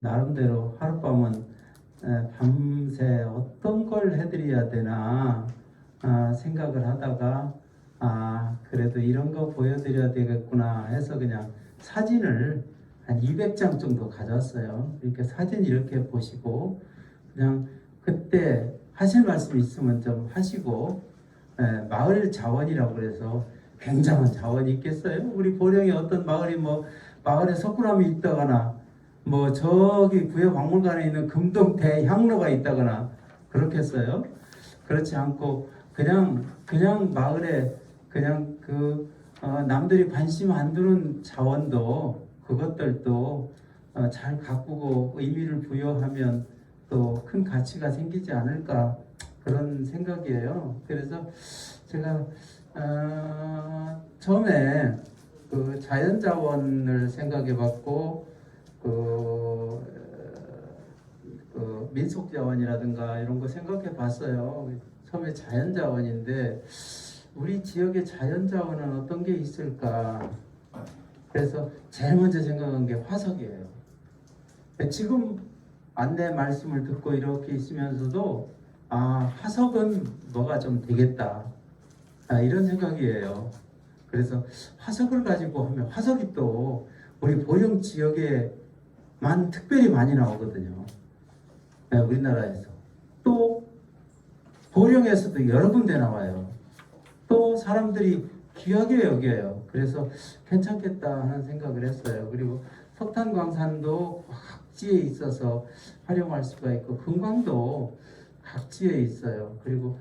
나름대로 하룻밤은 밤새 어떤 걸 해드려야 되나 생각을 하다가 그래도 이런 거 보여드려야 되겠구나 해서 그냥 사진을 한 200장 정도 가져왔어요. 이렇게 사진 이렇게 보시고 그냥 그때 하실 말씀 있으면 좀 하시고, 마을 자원이라고 그래서 굉장한 자원이 있겠어요? 우리 보령에 어떤 마을이 뭐 마을에 석굴암이 있다거나 뭐 저기 구해박물관에 있는 금동대 향로가 있다거나 그렇겠어요? 그렇지 않고 그냥 마을에 그냥 남들이 관심 안 두는 자원도 그것들도 잘 가꾸고 의미를 부여하면 또 큰 가치가 생기지 않을까 그런 생각이에요. 그래서 제가 처음에 그 자연자원을 생각해봤고 그, 민속자원이라든가 이런 거 생각해봤어요. 처음에 자연자원인데 우리 지역의 자연자원은 어떤 게 있을까? 그래서 제일 먼저 생각한 게 화석이에요. 지금 안내 말씀을 듣고 이렇게 있으면서도 화석은 뭐가 좀 되겠다 이런 생각이에요. 그래서 화석을 가지고 하면 화석이 또 우리 보령 지역에만 특별히 많이 나오거든요. 우리나라에서 또 보령에서도 여러 군데 나와요. 또 사람들이 귀하게 여겨요. 그래서 괜찮겠다 하는 생각을 했어요. 그리고 석탄광산도 각지에 있어서 활용할 수가 있고 금광도 각지에 있어요. 그리고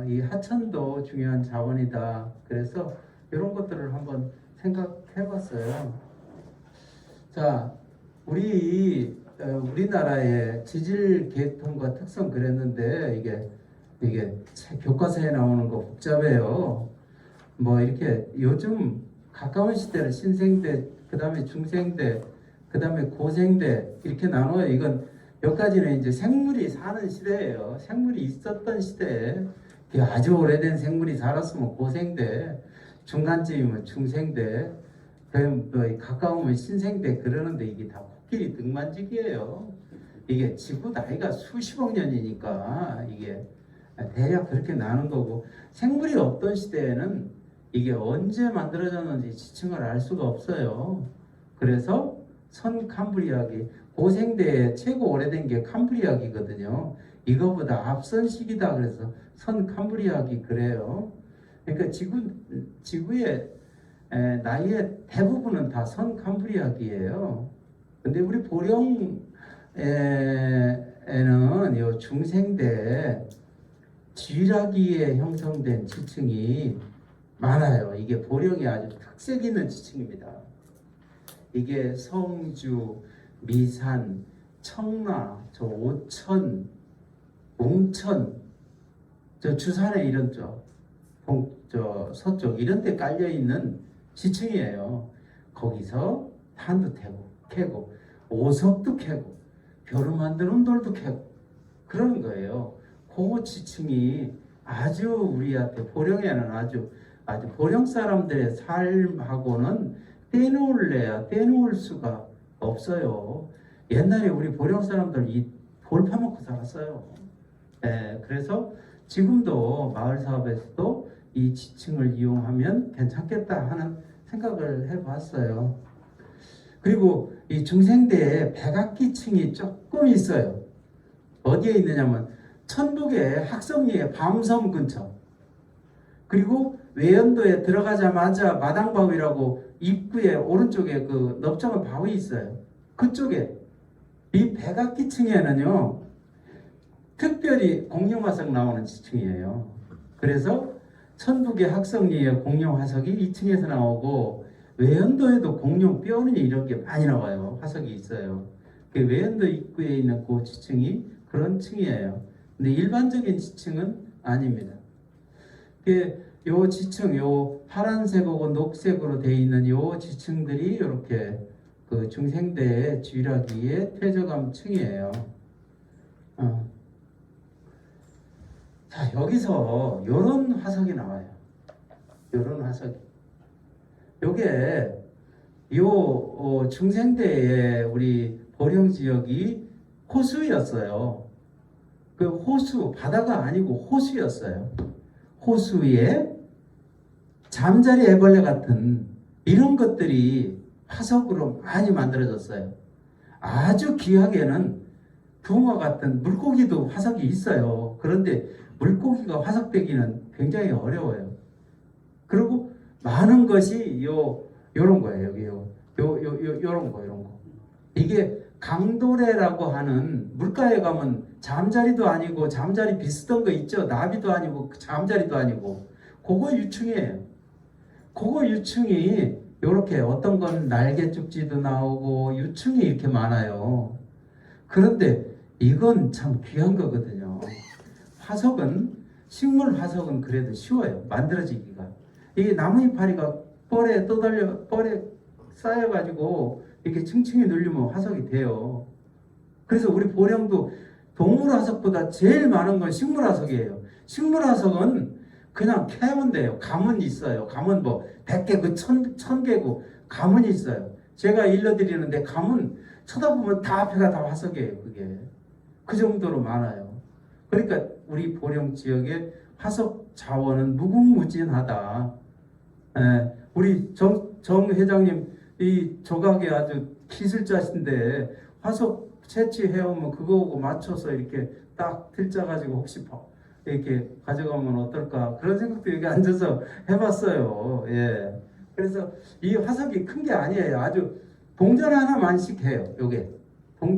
이 하천도 중요한 자원이다. 그래서 이런 것들을 한번 생각해봤어요. 자, 우리나라의 지질 계통과 특성 그랬는데 이게 교과서에 나오는 거 복잡해요. 뭐 이렇게 요즘 가까운 시대를 신생대, 그 다음에 중생대, 그 다음에 고생대 이렇게 나눠요. 이건 여기까지는 이제 생물이 사는 시대예요. 생물이 있었던 시대에 아주 오래된 생물이 살았으면 고생대, 중간쯤이면 중생대, 뭐 가까우면 신생대 그러는데 이게 다 코끼리 등만직이에요. 이게 지구 나이가 수십억 년이니까 이게 대략 그렇게 나눈 거고 생물이 없던 시대에는 이게 언제 만들어졌는지 지층을 알 수가 없어요. 그래서 선 캄브리아기 고생대에 최고 오래된 게 캄브리아기거든요. 이거보다 앞선 시기다 그래서 선 캄브리아기 그래요. 그러니까 지구의 나이의 대부분은 다 선 캄브리아기예요. 근데 우리 보령에는 요 중생대 쥐라기에 형성된 지층이 많아요. 이게 보령의 아주 특색 있는 지층입니다. 이게 성주, 미산, 청라, 저 오천, 웅천, 저 주산에 이런 저 서쪽 이런 데 깔려 있는 지층이에요. 거기서 탄도 캐고 오석도 캐고 벼루 만드는 돌도 캐고 그런 거예요. 그 지층이 아주 우리한테 보령에는 아주 보령 사람들의 삶하고는 떼놓을 수가 없어요. 옛날에 우리 보령 사람들 이 돌 파먹고 살았어요. 그래서 지금도 마을 사업에서도 이 지층을 이용하면 괜찮겠다 하는 생각을 해봤어요. 그리고 이 중생대에 백악기층이 조금 있어요. 어디에 있느냐면 천북의 학성리의 밤섬 근처, 그리고 외연도에 들어가자마자 마당바위라고 입구에 오른쪽에 그 넓적한 바위 있어요. 그쪽에 이 백악기층에는요 특별히 공룡화석 나오는 지층이에요. 그래서 천북의 학성리에 공룡화석이 2층에서 나오고 외연도에도 공룡 뼈는 이런 게 많이 나와요. 화석이 있어요. 그 외연도 입구에 있는 그 지층이 그런 층이에요. 근데 일반적인 지층은 아닙니다. 요 지층, 요 파란색하고 녹색으로 되어 있는 요 지층들이 이렇게 그 중생대의 쥐라기의 퇴적암 층이에요. 자, 여기서 요런 화석이 나와요. 요런 화석이. 요게 중생대에 우리 보령 지역이 호수였어요. 그 호수, 바다가 아니고 호수였어요. 호수에 잠자리 애벌레 같은 이런 것들이 화석으로 많이 만들어졌어요. 아주 귀하게는 붕어 같은 물고기도 화석이 있어요. 그런데 물고기가 화석되기는 굉장히 어려워요. 그리고 많은 것이 요런 거예요. 여기 요런 거. 이게 강도래라고 하는 물가에 가면 잠자리도 아니고 잠자리 비슷한 거 있죠. 나비도 아니고 잠자리도 아니고 그거 유충이에요. 그거 유충이 요렇게 어떤 건 날개 쪽지도 나오고 유충이 이렇게 많아요. 그런데 이건 참 귀한 거거든요. 화석은 식물 화석은 그래도 쉬워요. 만들어지기가. 이게 나무 이파리가 뻘에 떠달려 뻘에 쌓여가지고 이렇게 층층이 눌리면 화석이 돼요. 그래서 우리 보령도 동물 화석보다 제일 많은 건 식물 화석이에요. 식물 화석은 그냥 캐면 돼요. 가문이 있어요. 가문 뭐 100개고 1000개고 가문이 있어요. 제가 일러드리는데 가문 쳐다보면 다 앞에가 다 화석이에요. 그게 그 정도로 많아요. 그러니까 우리 보령 지역의 화석 자원은 무궁무진하다. 우리 정 회장님 이 조각이 아주 기술자신데 화석 채취해오면 그거하고 맞춰서 이렇게 딱 들짜가지고 혹시 이렇게 가져가면 어떨까 그런 생각도 여기 앉아서 해봤어요. 예. 그래서 이 화석이 큰 게 아니에요. 아주 동전 하나만씩 해요. 요게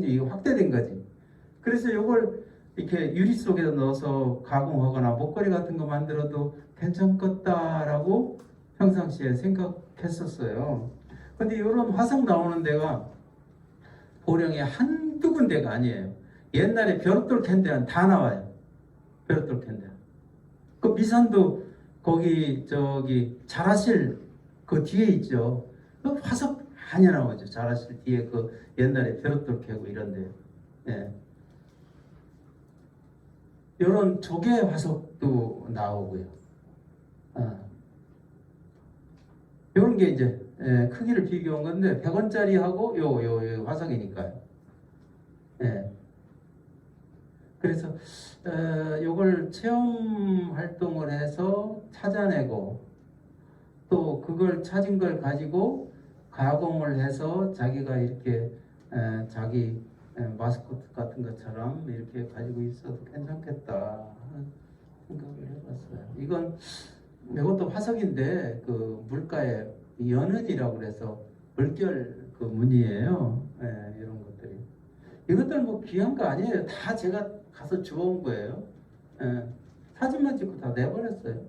이 확대된 거지. 그래서 요걸 이렇게 유리 속에 넣어서 가공하거나 목걸이 같은 거 만들어도 괜찮겠다라고 평상시에 생각했었어요. 근데 이런 화석 나오는 데가 보령에 한두 군데가 아니에요. 옛날에 벼룩돌 캔 데는 다 나와요. 벼룩돌 캔 데. 그 미산도 거기 자라실 그 뒤에 있죠. 그 화석 많이 나오죠. 자라실 뒤에 그 옛날에 벼룩돌 캐고 이런데. 예. 이런 조개 화석도 나오고요. 이런 게 이제 크기를 비교한 건데 100원짜리하고 요 화석이니까요. 예. 그래서 요걸 체험 활동을 해서 찾아내고 또 그걸 찾은 걸 가지고 가공을 해서 자기가 이렇게 자기 마스코트 같은 것처럼 이렇게 가지고 있어도 괜찮겠다 하는 생각을 해봤어요. 이것도 화석인데 그 물가에 연은이라고 그래서 물결 그 무늬예요. 이런 것들이. 이것들 뭐 귀한 거 아니에요. 다 제가 가서 주워온 거예요. 사진만 찍고 다 내버렸어요.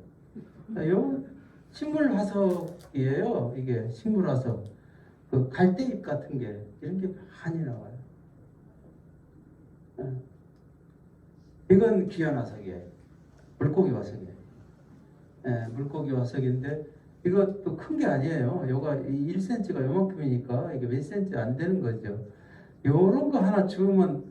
요 식물 화석이에요. 이게 식물 화석. 그 갈대잎 같은 게 이런 게 많이 나와요. 이건 귀한 화석이에요. 물고기 화석이에요. 물고기 화석인데 이것도 큰 게 아니에요. 요가 1cm가 요만큼이니까 이게 몇 cm 안 되는 거죠. 요런 거 하나 주면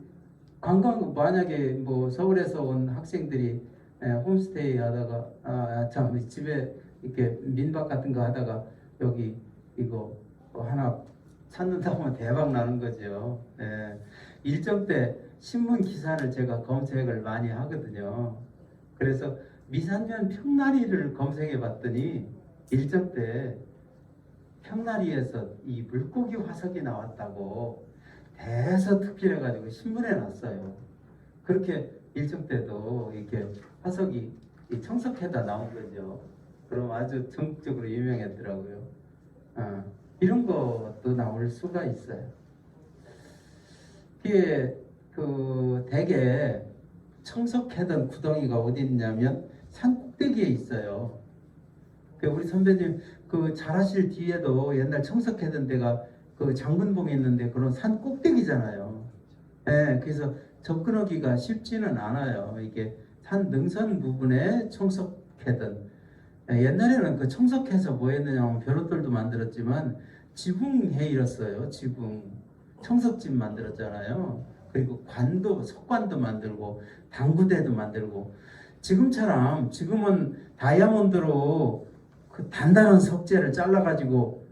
관광 만약에 뭐 서울에서 온 학생들이 홈스테이 하다가 참 집에 이렇게 민박 같은 거 하다가 여기 이거 하나 찾는다고 하면 대박 나는 거죠. 일정 때 신문 기사를 제가 검색을 많이 하거든요. 그래서 미산면 평나리를 검색해 봤더니 일정 때 평나리에서 이 물고기 화석이 나왔다고 대서특필해가지고 신문에 났어요. 그렇게 일정 때도 이렇게 화석이 청석해다 나온 거죠. 그럼 아주 전국적으로 유명했더라고요. 이런 것도 나올 수가 있어요. 이게 대개 청석해던 구덩이가 어디 있냐면 산 꼭대기에 있어요. 우리 선배님 잘하실 뒤에도 옛날 청석해던 데가 장군봉이 있는데 그런 산 꼭대기잖아요. 그래서 접근하기가 쉽지는 않아요. 이게 산 능선 부분에 청석해던 옛날에는 청석해서 뭐 했느냐 하면 벼룩돌도 만들었지만 지붕해 잃었어요. 지붕 청석집 만들었잖아요. 그리고 석관도 만들고 당구대도 만들고 지금은 다이아몬드로 단단한 석재를 잘라가지고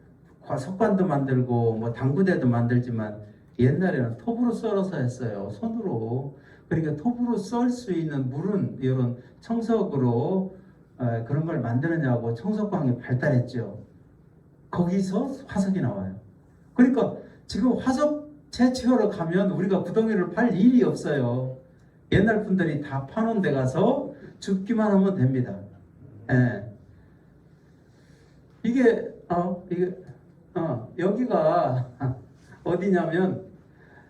석관도 만들고 뭐 당구대도 만들지만 옛날에는 톱으로 썰어서 했어요. 손으로. 그러니까 톱으로 썰 수 있는 물은 이런 청석으로 그런 걸 만드느냐고 청석광이 발달했죠. 거기서 화석이 나와요. 그러니까 지금 화석 채취하러 가면 우리가 구덩이를 팔 일이 없어요. 옛날 분들이 다 파놓은 데 가서 줍기만 하면 됩니다. 예. 여기가 어디냐면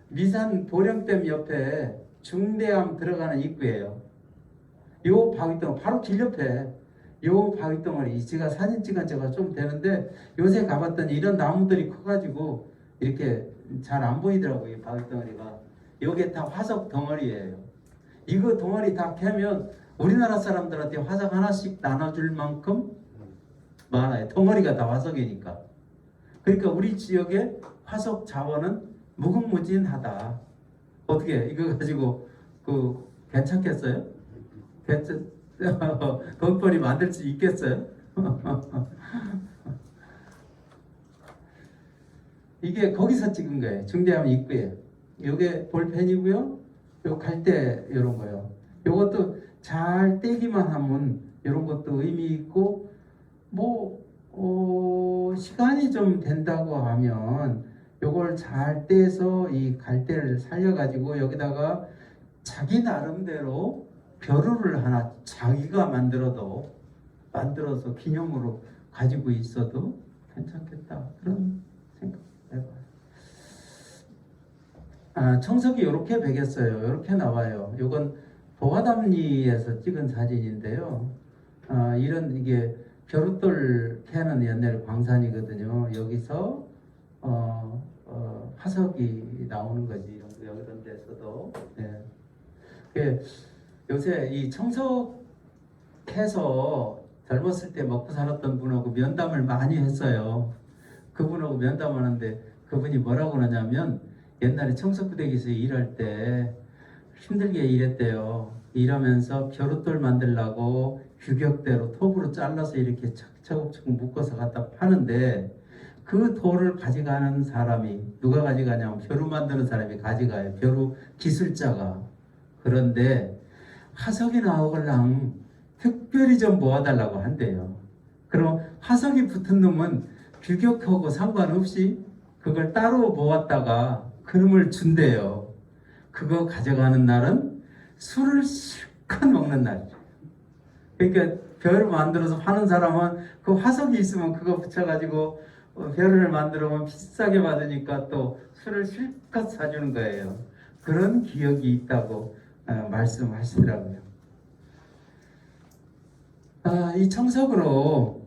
미산 보령댐 옆에 중대암 들어가는 입구예요. 요 바위덩어리 바로 길 옆에 요 바위덩어리 제가 사진 찍은 지가 좀 되는데 요새 가봤더니 이런 나무들이 커가지고 이렇게 잘 안 보이더라고요. 이 바위덩어리가. 요게 다 화석 덩어리예요. 이거 덩어리 다 캐면 우리나라 사람들한테 화석 하나씩 나눠줄 만큼 많아요. 덩어리가 다 화석이니까. 그러니까 우리 지역의 화석 자원은 무궁무진하다. 어떻게 이거 가지고 괜찮겠어요? 건물이 만들 수 있겠어요? 이게 거기서 찍은 거예요. 중대암 입구에. 요게 볼펜이고요. 요 갈대 이런 거요. 요것도 잘 떼기만 하면 이런 것도 의미 있고 시간이 좀 된다고 하면 요걸 잘 떼서 이 갈대를 살려가지고 여기다가 자기 나름대로 벼루를 하나 자기가 만들어서 기념으로 가지고 있어도 괜찮겠다. 그런 생각 해봐요. 청석이 이렇게 배겼어요. 이렇게 나와요. 이건 보가담리에서 찍은 사진인데요. 이게 벼룩돌 캐는 옛날 광산이거든요. 여기서 화석이 나오는 거지. 이런 데서도. 네. 요새 이 청석 캐서 젊었을 때 먹고 살았던 분하고 면담을 많이 했어요. 그분하고 면담하는데 그분이 뭐라고 하냐면 옛날에 청석부대기에서 일할 때 힘들게 일했대요. 일하면서 벼룩돌 만들려고 규격대로 톱으로 잘라서 이렇게 차곡차곡 묶어서 갖다 파는데 그 돌을 가져가는 사람이 누가 가져가냐면 벼룩 만드는 사람이 가져가요. 벼룩 기술자가. 그런데 화석이 나오걸랑 특별히 좀 모아달라고 한대요. 그럼 화석이 붙은 놈은 규격하고 상관없이 그걸 따로 모았다가 그놈을 준대요. 그거 가져가는 날은 술을 실컷 먹는 날이죠. 그러니까 별을 만들어서 파는 사람은 그 화석이 있으면 그거 붙여가지고 별을 만들어면 비싸게 받으니까 또 술을 실컷 사주는 거예요. 그런 기억이 있다고 말씀하시더라고요. 이 청석으로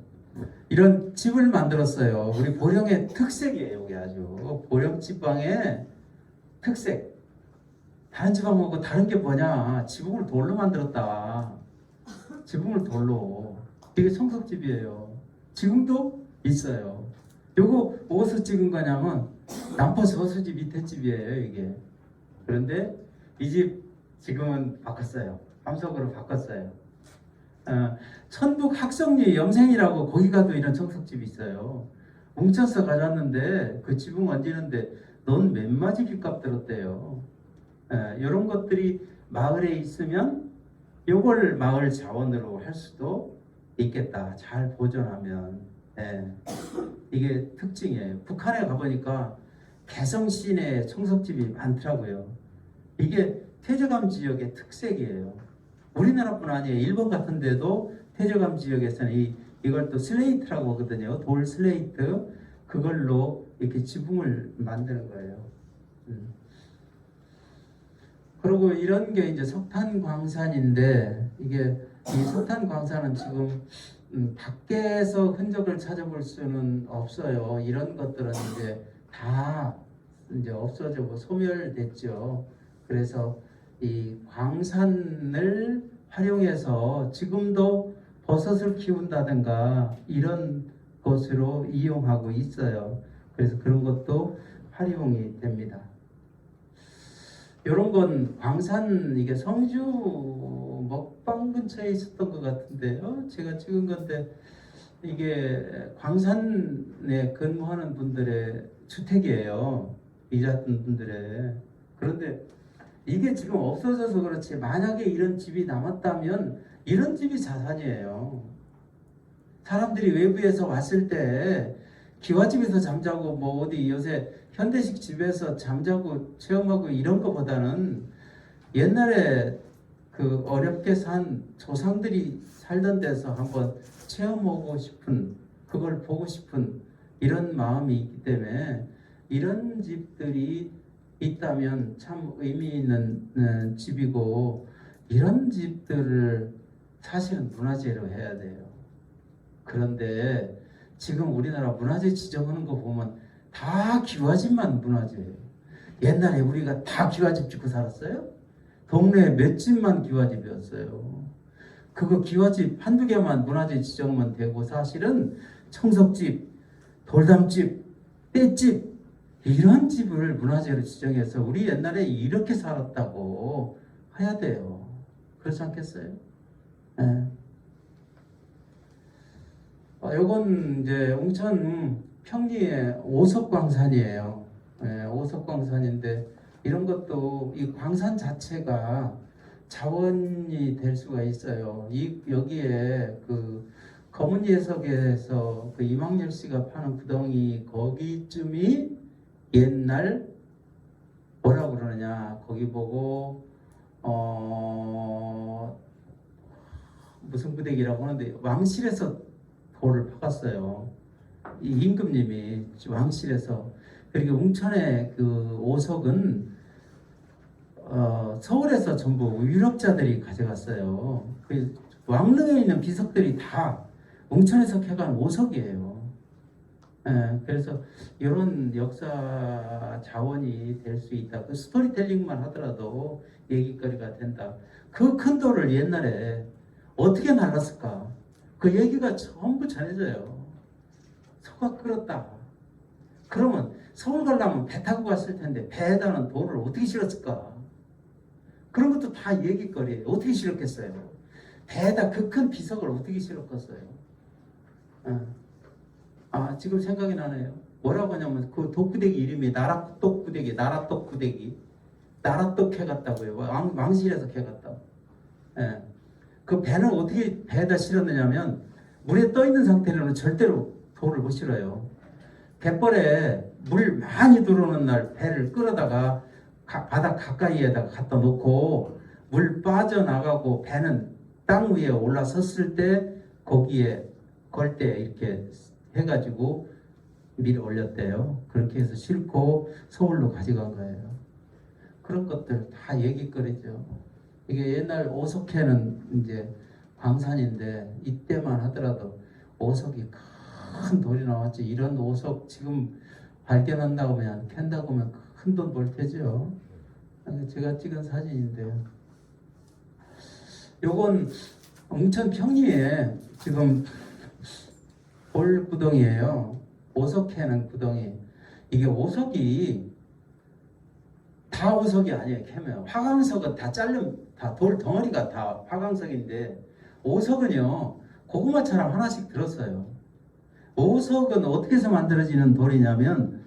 이런 집을 만들었어요. 우리 보령의 특색이에요. 이게 아주 보령 지방의 특색. 다른 지방하고 다른 게 뭐냐? 지붕을 돌로 만들었다. 지붕을 돌로. 이게 청석집이에요. 지금도 있어요. 요거 어디서 찍은 거냐면 남포 저수지 밑에 집이에요. 이게. 그런데 이 집 지금은 바꿨어요. 함석으로 바꿨어요. 천북 학성리 염생이라고 거기 가도 이런 청석집이 있어요. 뭉쳐서 가졌는데 그 지붕 얹는데 넌 몇 마지 빚값 들었대요. 이런 것들이 마을에 있으면 요걸 마을 자원으로 할 수도 있겠다. 잘 보존하면. 이게 특징이에요. 북한에 가보니까 개성 시내 청석집이 많더라고요. 이게 퇴적암 지역의 특색이에요. 우리나라뿐 아니에요. 일본 같은 데도 퇴적암 지역에서는 이걸 또 슬레이트라고 하거든요. 돌 슬레이트. 그걸로 이렇게 지붕을 만드는 거예요. 그리고 이런 게 이제 석탄 광산인데 이게 이 석탄 광산은 지금 밖에서 흔적을 찾아볼 수는 없어요. 이런 것들은 이제 다 이제 없어지고 소멸됐죠. 그래서 이 광산을 활용해서 지금도 버섯을 키운다든가 이런 것으로 이용하고 있어요. 그래서 그런 것도 활용이 됩니다. 이런 건 광산 이게 성주 먹방 근처에 있었던 것 같은데요. 제가 찍은 건데 이게 광산에 근무하는 분들의 주택이에요. 일하던 분들의. 그런데 이게 지금 없어져서 그렇지, 만약에 이런 집이 남았다면 이런 집이 자산이에요. 사람들이 외부에서 왔을 때 기와집에서 잠자고 뭐 어디 요새 현대식 집에서 잠자고 체험하고 이런 거보다는 옛날에 그 어렵게 산 조상들이 살던 데서 한번 체험하고 싶은, 그걸 보고 싶은 이런 마음이 있기 때문에 이런 집들이 있다면 참 의미 있는 집이고, 이런 집들을 사실은 문화재로 해야 돼요. 그런데 지금 우리나라 문화재 지정하는 거 보면 다 기와집만 문화재예요. 옛날에 우리가 다 기와집 짓고 살았어요? 동네에 몇 집만 기와집이었어요. 그거 기와집 한두 개만 문화재 지정만 되고, 사실은 청석집, 돌담집, 땔집 이런 집을 문화재로 지정해서 우리 옛날에 이렇게 살았다고 해야 돼요. 그렇지 않겠어요? 네. 요건 이제 웅천 평리의 오석광산이에요. 네, 오석광산인데 이런 것도 이 광산 자체가 자원이 될 수가 있어요. 여기에 그 검은 예석에서 그 이망열 씨가 파는 구덩이 거기쯤이 옛날 뭐라고 그러느냐, 거기 보고 무슨 구대기라고 하는데 왕실에서 돌을 파갔어요. 이 임금님이 왕실에서. 그리고 웅천의 그 오석은 서울에서 전부 유럽자들이 가져갔어요. 그 왕릉에 있는 비석들이 다 웅천에서 캐간 오석이에요. 예, 그래서 이런 역사 자원이 될 수 있다. 그 스토리텔링만 하더라도 얘기거리가 된다. 그 큰 돌을 옛날에 어떻게 날랐을까? 그 얘기가 전부 전해져요. 소가 끓었다. 그러면 서울 가려면 배 타고 갔을 텐데 배에다는 돌을 어떻게 실었을까? 그런 것도 다 얘기거리예요. 어떻게 실었겠어요? 배에다 그 큰 비석을 어떻게 실었겠어요? 지금 생각이 나네요. 뭐라고 하냐면 그 독구대기 이름이 나라똑구대기, 나라똑구대기, 나라똑 캐갔다고요. 왕실에서 캐갔다고. 예. 그 배는 어떻게 배에다 실었느냐면 물에 떠 있는 상태로는 절대로 돌을 못 실어요. 갯벌에 물 많이 들어오는 날 배를 끌어다가 바다 가까이에다가 갖다 놓고 물 빠져나가고 배는 땅 위에 올라섰을 때 거기에 걸 때 이렇게 해가지고 밀어 올렸대요. 그렇게 해서 싣고 서울로 가져간 거예요. 그런 것들 다 얘기거리죠. 이게 옛날 오석회는 이제 광산인데 이때만 하더라도 오석이 큰 돌이 나왔지. 이런 오석 지금 발견한다고 하면 캔다고 하면 큰 돈 벌 테죠. 제가 찍은 사진인데요. 요건 웅천 평리에 지금 돌 구덩이에요. 오석캐는 구덩이. 이게 오석이 다 오석이 아니에요. 캐면 화강석은 다 자르면 다 돌 덩어리가 다 화강석인데, 오석은요 고구마처럼 하나씩 들었어요. 오석은 어떻게 해서 만들어지는 돌이냐면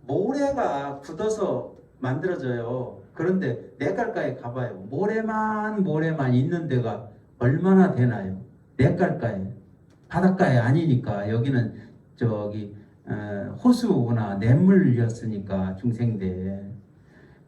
모래가 굳어서 만들어져요. 그런데 냇가에 가봐요. 모래만 있는 데가 얼마나 되나요? 냇가에. 바닷가에 아니니까. 여기는 저기 호수나 냇물이었으니까 중생대.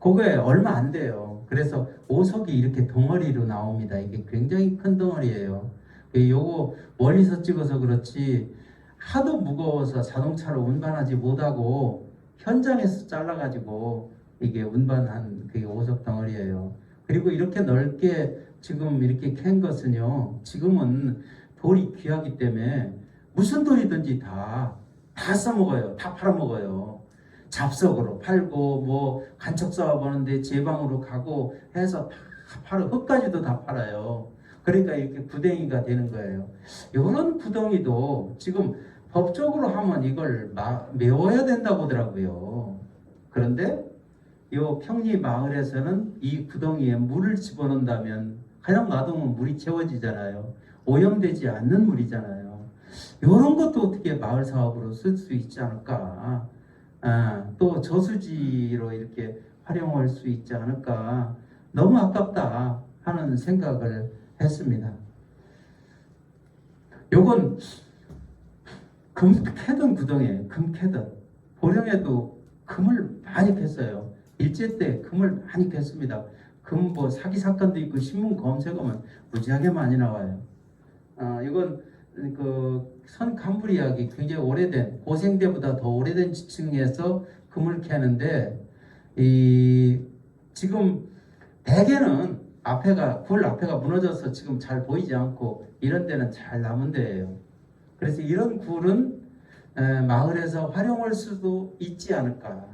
그게 얼마 안 돼요. 그래서 오석이 이렇게 덩어리로 나옵니다. 이게 굉장히 큰 덩어리예요. 요거 멀리서 찍어서 그렇지 하도 무거워서 자동차로 운반하지 못하고 현장에서 잘라가지고 이게 운반한 그게 오석 덩어리예요. 그리고 이렇게 넓게 지금 이렇게 캔 것은요, 지금은 돌이 귀하기 때문에 무슨 돌이든지 다 싸먹어요. 다 팔아먹어요. 잡석으로 팔고 뭐 간척 사업하는데 제방으로 가고 해서 다 팔아, 흙까지도 다 팔아요. 그러니까 이렇게 구덩이가 되는 거예요. 이런 구덩이도 지금 법적으로 하면 이걸 메워야 된다고 하더라고요. 그런데 이 평리 마을에서는 이 구덩이에 물을 집어넣는다면 그냥 놔두면 물이 채워지잖아요. 오염되지 않는 물이잖아요. 이런 것도 어떻게 마을 사업으로 쓸 수 있지 않을까. 또 저수지로 이렇게 활용할 수 있지 않을까. 너무 아깝다 하는 생각을 했습니다. 요건 금 캐던 구덩이에요. 금 캐던. 보령에도 금을 많이 캤어요. 일제 때 금을 많이 캤습니다. 금 뭐 사기 사건도 있고 신문 검색하면 무지하게 많이 나와요. 이건 그 선캄브리아기 굉장히 오래된 고생대보다 더 오래된 지층에서 금을 캐는데 이 지금 대개는 앞에가 굴 앞에가 무너져서 지금 잘 보이지 않고 이런 데는 잘 남은 데예요. 그래서 이런 굴은 마을에서 활용할 수도 있지 않을까.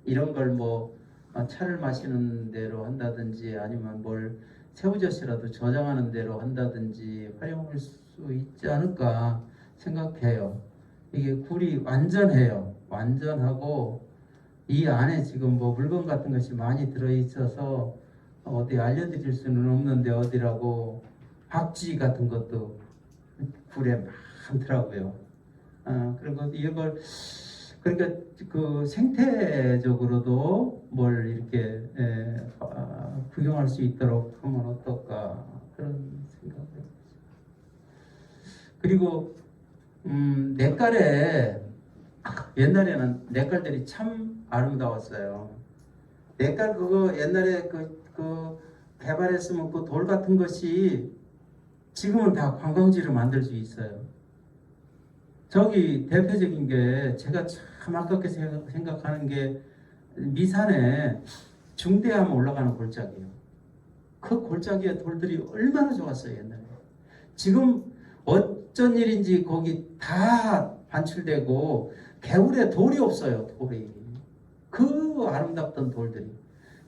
이런 걸 뭐 차를 마시는 대로 한다든지 아니면 뭘 새우젓이라도 저장하는 대로 한다든지 활용할 수 있지 않을까 생각해요. 이게 굴이 완전해요. 완전하고 이 안에 지금 뭐 물건 같은 것이 많이 들어있어서 어디 알려드릴 수는 없는데 어디라고 박쥐 같은 것도 굴에 많더라고요. 그런 것 이걸 그러니까 그 생태적으로도 뭘 이렇게 구경할 수 있도록 하면 어떨까 그런 생각을 해요. 그리고 냇가에 옛날에는 냇가들이 참 아름다웠어요. 냇가 그거 옛날에 그 개발했으면 그 돌 같은 것이 지금은 다 관광지로 만들 수 있어요. 저기 대표적인 게 제가 참 아깝게 생각하는 게 미산에 중대하면 올라가는 골짜기예요. 그 골짜기의 돌들이 얼마나 좋았어요 옛날에. 지금 어쩐 일인지 거기 다 반출되고 개울에 돌이 없어요. 돌이. 그 아름답던 돌들이.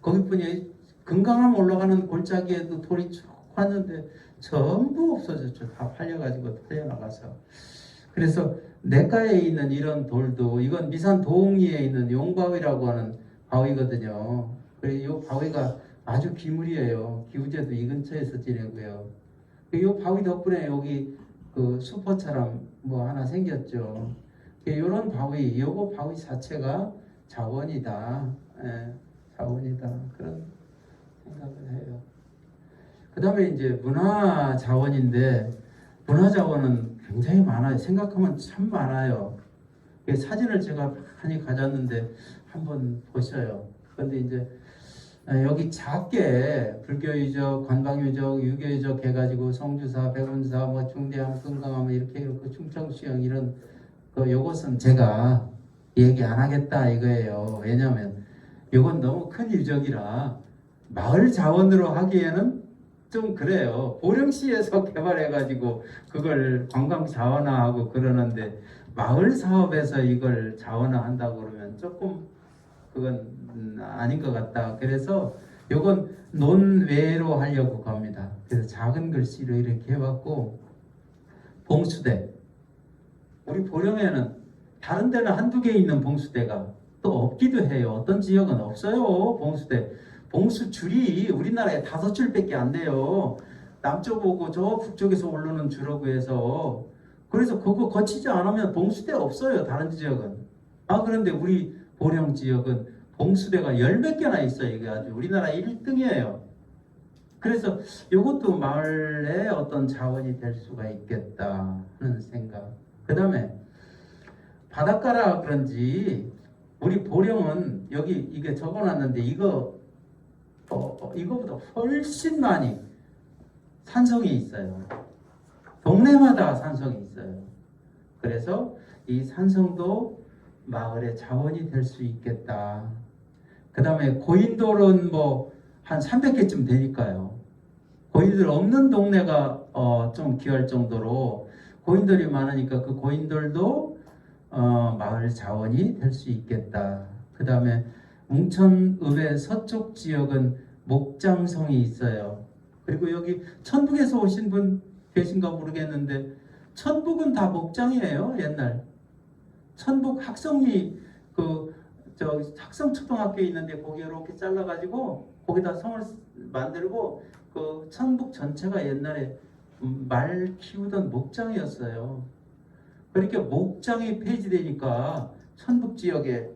거기뿐이 금강암 올라가는 골짜기에도 돌이 쭉 왔는데 전부 없어졌죠. 다 팔려가지고 털려나가서. 그래서 냇가에 있는 이런 돌도 이건 미산 도웅리에 있는 용바위라고 하는 바위거든요. 이 바위가 아주 기물이에요. 기우제도 이 근처에서 지내고요. 이 바위 덕분에 여기 그 슈퍼처럼 뭐 하나 생겼죠. 이런 바위, 요거 바위 자체가 자원이다. 자원이다. 그런 생각을 해요. 그 다음에 이제 문화 자원인데 문화 자원은 굉장히 많아요. 생각하면 참 많아요. 사진을 제가 많이 가졌는데 한번 보셔요. 그런데 이제 여기 작게 불교유적, 관광유적, 유교유적 해가지고 성주사, 백운사, 뭐 중대함, 금강함 이렇게 충청수영 이런 요것은 제가 얘기 안 하겠다 이거예요. 왜냐하면 요건 너무 큰 유적이라 마을 자원으로 하기에는 좀 그래요. 보령시에서 개발해가지고 그걸 관광 자원화하고 그러는데 마을 사업에서 이걸 자원화한다고 그러면 조금 그건 아닌 것 같다. 그래서 요건 논외로 하려고 합니다. 그래서 작은 글씨로 이렇게 해봤고 봉수대. 우리 보령에는 다른 데는 한두 개 있는 봉수대가 또 없기도 해요. 어떤 지역은 없어요. 봉수대. 봉수줄이 우리나라에 5줄밖에 안 돼요. 남쪽 오고 저 북쪽에서 오르는 줄하고 해서 그래서 그거 거치지 않으면 봉수대 없어요. 다른 지역은. 그런데 우리 보령 지역은 봉수대가 10몇 개나 있어요. 이게 아주 우리나라 1등이에요. 그래서 이것도 마을의 어떤 자원이 될 수가 있겠다 하는 생각. 그 다음에 바닷가라 그런지 우리 보령은 여기 이게 적어놨는데 이거보다 훨씬 많이 산성이 있어요. 동네마다 산성이 있어요. 그래서 이 산성도 마을의 자원이 될 수 있겠다. 그 다음에 고인돌은 뭐 한 300개쯤 되니까요. 고인돌 없는 동네가 좀 귀할 정도로 고인돌이 많으니까 그 고인돌도 마을 자원이 될 수 있겠다. 그 다음에 웅천읍의 서쪽 지역은 목장성이 있어요. 그리고 여기 천북에서 오신 분 계신가 모르겠는데 천북은 다 목장이에요. 옛날 천북 학성리 저 학성초등학교 있는데 거기 이렇게 잘라가지고 거기다 성을 만들고 그 천북 전체가 옛날에 말 키우던 목장이었어요. 그러니까 목장이 폐지되니까 천북 지역에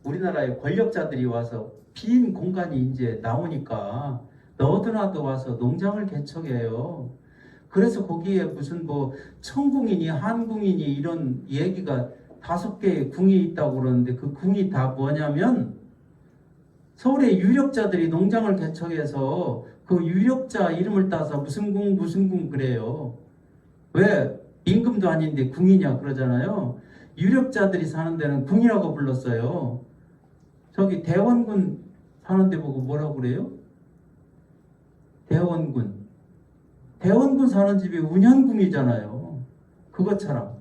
우리나라의 권력자들이 와서 빈 공간이 이제 나오니까 너도나도 와서 농장을 개척해요. 그래서 거기에 무슨 뭐 청궁이니 한궁이니 이런 얘기가 5개의 궁이 있다고 그러는데 그 궁이 다 뭐냐면 서울의 유력자들이 농장을 개척해서 그 유력자 이름을 따서 무슨 궁 그래요. 왜 임금도 아닌데 궁이냐 그러잖아요. 유력자들이 사는 데는 궁이라고 불렀어요. 저기 대원군 사는 데 보고 뭐라고 그래요? 대원군. 대원군 사는 집이 운현궁이잖아요. 그것처럼.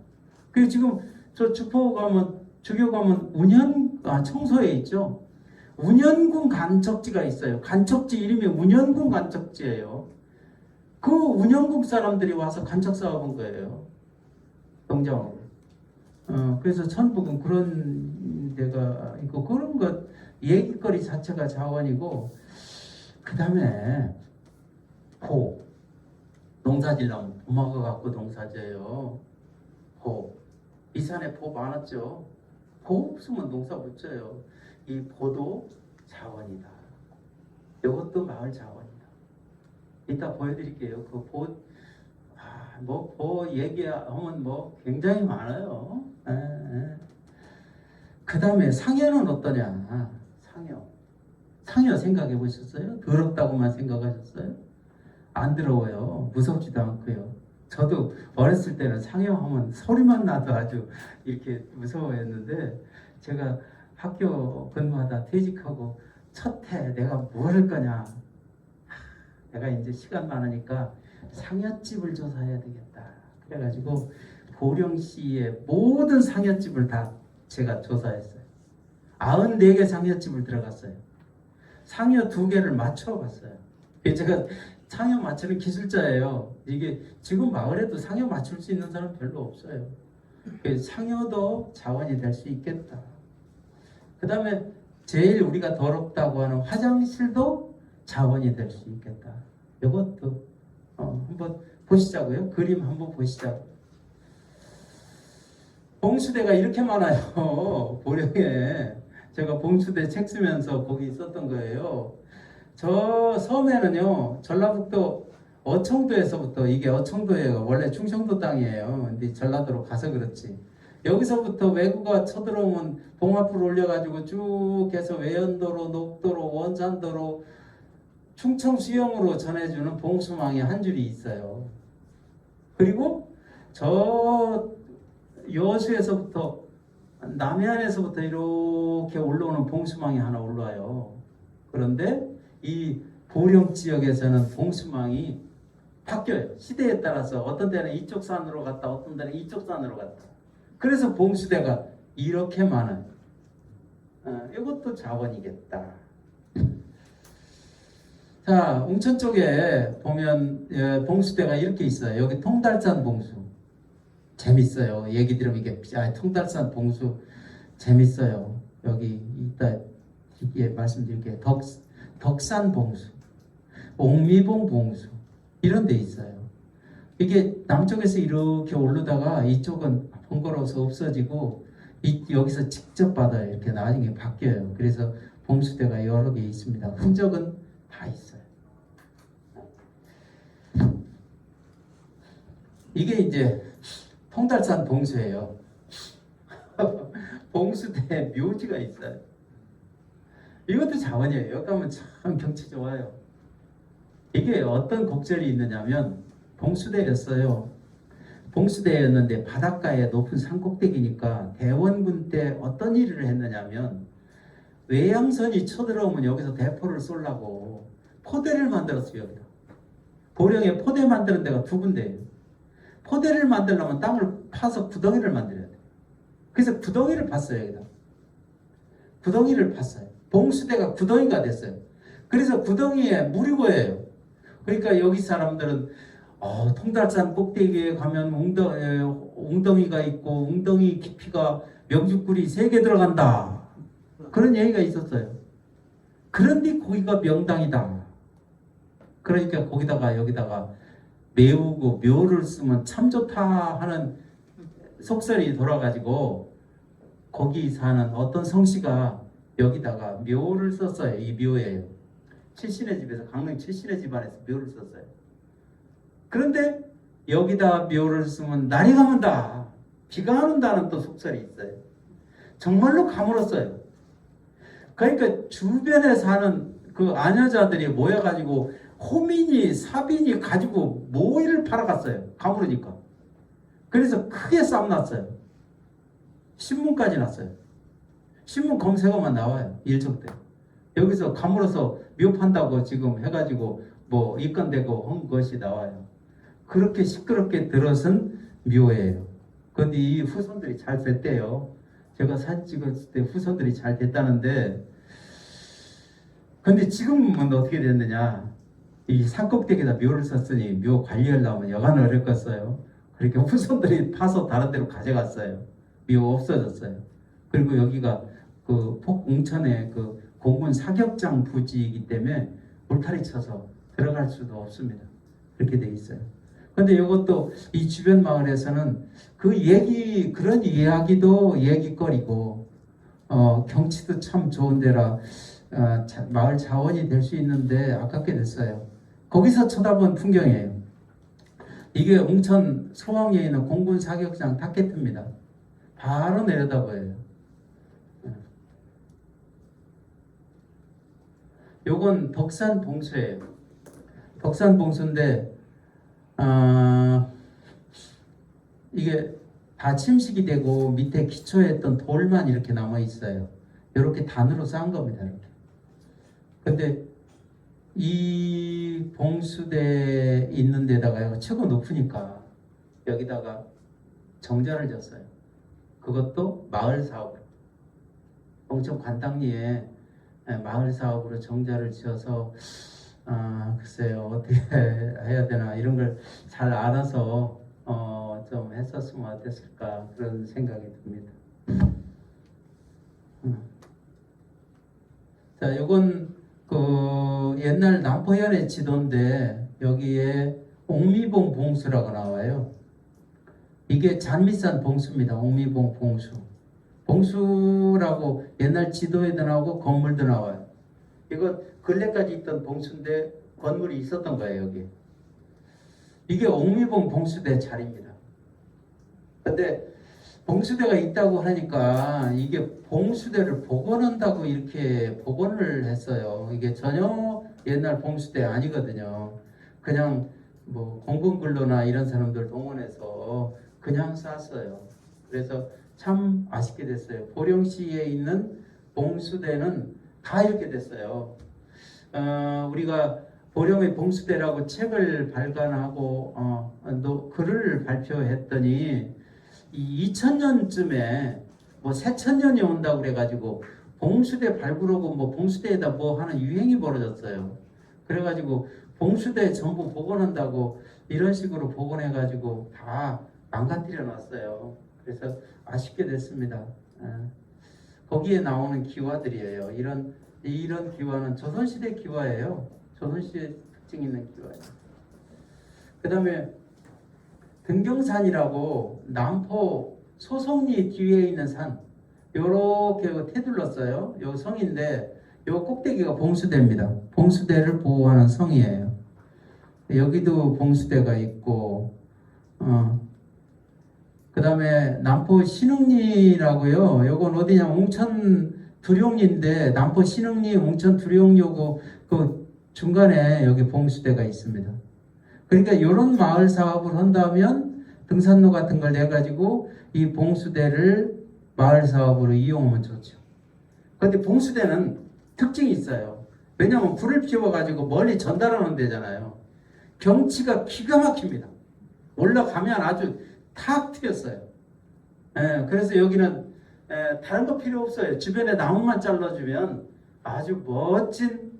그 지금 저 주포 가면 주교 가면 청소에 있죠. 운현궁 간척지가 있어요. 간척지 이름이 운현궁 간척지예요. 그 운현궁 사람들이 와서 간척 사업한 거예요. 농장으로. 그래서 천북은 그런 데가 있고 그런 것 얘기거리 자체가 자원이고 그 다음에 농사지려면 봄하고 갖고 농사져요. 이 산에 보 많았죠. 보 없으면 농사 못 져요. 이 보도 자원이다. 이것도 마을 자원이다. 이따 보여드릴게요. 그 보 얘기하면 뭐 굉장히 많아요. 그 다음에 상여는 어떠냐? 상여 생각해 보셨어요? 더럽다고만 생각하셨어요? 안 더러워요. 무섭지도 않고요. 저도 어렸을 때는 상여하면 소리만 나도 아주 이렇게 무서워했는데 제가 학교 근무하다 퇴직하고 첫 해 내가 뭘 할 거냐. 내가 이제 시간 많으니까 상여집을 조사해야 되겠다. 그래가지고 보령시의 모든 상여집을 다 제가 조사했어요. 94개 상여집을 들어갔어요. 상여 2개를 맞춰봤어요. 제가 상여 맞추는 기술자예요. 이게 지금 마을에도 상여 맞출 수 있는 사람 별로 없어요. 상여도 자원이 될 수 있겠다. 그 다음에 제일 우리가 더럽다고 하는 화장실도 자원이 될 수 있겠다. 이것도 한번 보시자고요. 그림 한번 보시자고. 봉수대가 이렇게 많아요. 보령에. 제가 봉수대 책 쓰면서 거기 있었던 거예요. 저 섬에는요, 전라북도 어청도에서부터, 이게 어청도예요. 원래 충청도 땅이에요. 근데 전라도로 가서 그렇지. 여기서부터 외구가 쳐들어오면 봉화풀 올려가지고 쭉 해서 외연도로, 녹도로, 원산도로, 충청 수영으로 전해주는 봉수망이 한 줄이 있어요. 그리고 저 여수에서부터 남해안에서부터 이렇게 올라오는 봉수망이 하나 올라와요. 그런데 이 보령 지역에서는 봉수망이 바뀌어요. 시대에 따라서 어떤 데는 이쪽 산으로 갔다 어떤 데는 이쪽 산으로 갔다. 그래서 봉수대가 이렇게 많아요. 이것도 자원이겠다. 자, 웅천 쪽에 보면 봉수대가 이렇게 있어요. 여기 통달산 봉수. 재밌어요. 얘기 들으면 이게 통달산 봉수 재밌어요. 여기 이따 말씀드릴게요. 덕산 봉수, 옥미봉 봉수 이런 데 있어요. 이게 남쪽에서 이렇게 오르다가 이쪽은 번거로워서 없어지고 여기서 직접 받아요. 이렇게 나중에 바뀌어요. 그래서 봉수대가 여러 개 있습니다. 흔적은 다 있어요. 이게 이제 통달산 봉수예요. 봉수대 묘지가 있어요. 이것도 자원이에요. 여기 가면 참 경치 좋아요. 이게 어떤 곡절이 있느냐면 봉수대였어요. 봉수대였는데 바닷가에 높은 산꼭대기니까 대원군 때 어떤 일을 했느냐면 외양선이 쳐들어오면 여기서 대포를 쏘려고 포대를 만들었어요. 여기다. 보령에 포대 만드는 데가 2군데예요. 포대를 만들려면 땅을 파서 구덩이를 만들어야 돼요. 그래서 구덩이를 팠어요. 여기다. 구덩이를 팠어요. 봉수대가 구덩이가 됐어요. 그래서 구덩이에 물이 고여요. 그러니까 여기 사람들은 통달산 꼭대기에 가면 웅덩이가 있고 웅덩이 깊이가 명주꿀이 3개 들어간다. 그런 얘기가 있었어요. 그런데 거기가 명당이다. 그러니까 거기다가 여기다가 메우고 묘를 쓰면 참 좋다 하는 속설이 돌아가지고 거기 사는 어떤 성씨가 여기다가 묘를 썼어요. 이 묘예요. 칠신의 집에서, 강릉 칠신의 집안에서 묘를 썼어요. 그런데 여기다 묘를 쓰면 날이 가문다, 비가 안 온다는 또 속설이 있어요. 정말로 가물었어요. 그러니까 주변에 사는 그 아녀자들이 모여가지고 호민이 사빈이 가지고 모이를 팔아갔어요. 가물으니까. 그래서 크게 싸움 났어요. 신문까지 났어요. 신문 검색어만 나와요. 일정 때. 여기서 가물어서 묘 판다고 지금 해가지고 뭐 입건되고 한 것이 나와요. 그렇게 시끄럽게 들어선 묘예요. 그런데 이 후손들이 잘 됐대요. 제가 사진 찍었을 때 후손들이 잘 됐다는데, 근데 지금은 어떻게 됐느냐? 이 산꼭대기에다 묘를 썼으니 묘 관리하려면 여간 어렵겠어요. 그렇게 후손들이 파서 다른 데로 가져갔어요. 묘 없어졌어요. 그리고 여기가 그 폭웅천의 그 공군 사격장 부지이기 때문에 울타리 쳐서 들어갈 수도 없습니다. 그렇게 돼 있어요. 근데 이것도 이 주변 마을에서는 그 얘기, 그런 이야기도 얘기거리고, 경치도 참 좋은 데라 마을 자원이 될 수 있는데 아깝게 됐어요. 거기서 쳐다본 풍경이에요. 이게 웅천 소왕리에 있는 공군 사격장 타켓입니다. 바로 내려다 보여요. 요건 덕산 봉수예요. 덕산 봉수인데 이게 다 침식이 되고 밑에 기초에 있던 돌만 이렇게 남아 있어요. 이렇게 단으로 쌓은 겁니다. 이렇게. 근데 이 봉수대 있는 데다가 최고 높으니까 여기다가 정자를 졌어요. 그것도 마을 사업으로. 웅천 관당리에 마을 사업으로 정자를 지어서 글쎄요, 어떻게 해야 되나 이런 걸 잘 알아서 좀 했었으면 어땠을까 그런 생각이 듭니다. 자, 요건 그 옛날 남포현의 지도인데 여기에 옥미봉 봉수라고 나와요. 이게 잔미산 봉수입니다. 옥미봉 봉수. 봉수라고 옛날 지도에도 나오고 건물도 나와요. 이거 근래까지 있던 봉수인데 건물이 있었던 거예요, 여기. 이게 옥미봉 봉수대 자리입니다. 근데 봉수대가 있다고 하니까 이게 봉수대를 복원한다고 이렇게 복원을 했어요. 이게 전혀 옛날 봉수대 아니거든요. 그냥 뭐 공군근로나 이런 사람들 동원해서 그냥 쌌어요. 그래서 참 아쉽게 됐어요. 보령시에 있는 봉수대는 다 이렇게 됐어요. 우리가 보령의 봉수대라고 책을 발간하고 글을 발표했더니 이 2000년쯤에 뭐 새천년이 온다고 그래가지고 봉수대 발굴하고 뭐 봉수대에다 뭐 하는 유행이 벌어졌어요. 그래가지고 봉수대 전부 복원한다고 이런 식으로 복원해가지고 다 망가뜨려 놨어요. 그래서 아쉽게 됐습니다. 거기에 나오는 기와들이에요. 이런 기와는 조선시대 기와예요. 조선시대 특징 있는 기와예요. 그 다음에 등경산이라고 남포 소송리 뒤에 있는 산, 요렇게 테둘렀어요. 요 성인데 요 꼭대기가 봉수대입니다. 봉수대를 보호하는 성이에요. 여기도 봉수대가 있고, 그 다음에 남포 신흥리라고요. 요건 어디냐면 웅천 두룡리인데 남포 신흥리 웅천 두룡리고 그 중간에 여기 봉수대가 있습니다. 그러니까 이런 마을 사업을 한다면 등산로 같은 걸 내가지고 이 봉수대를 마을 사업으로 이용하면 좋죠. 그런데 봉수대는 특징이 있어요. 왜냐하면 불을 피워가지고 멀리 전달하는 데잖아요. 경치가 기가 막힙니다. 올라가면 아주 탁 트였어요. 그래서 여기는 다른 거 필요 없어요. 주변에 나무만 잘라주면 아주 멋진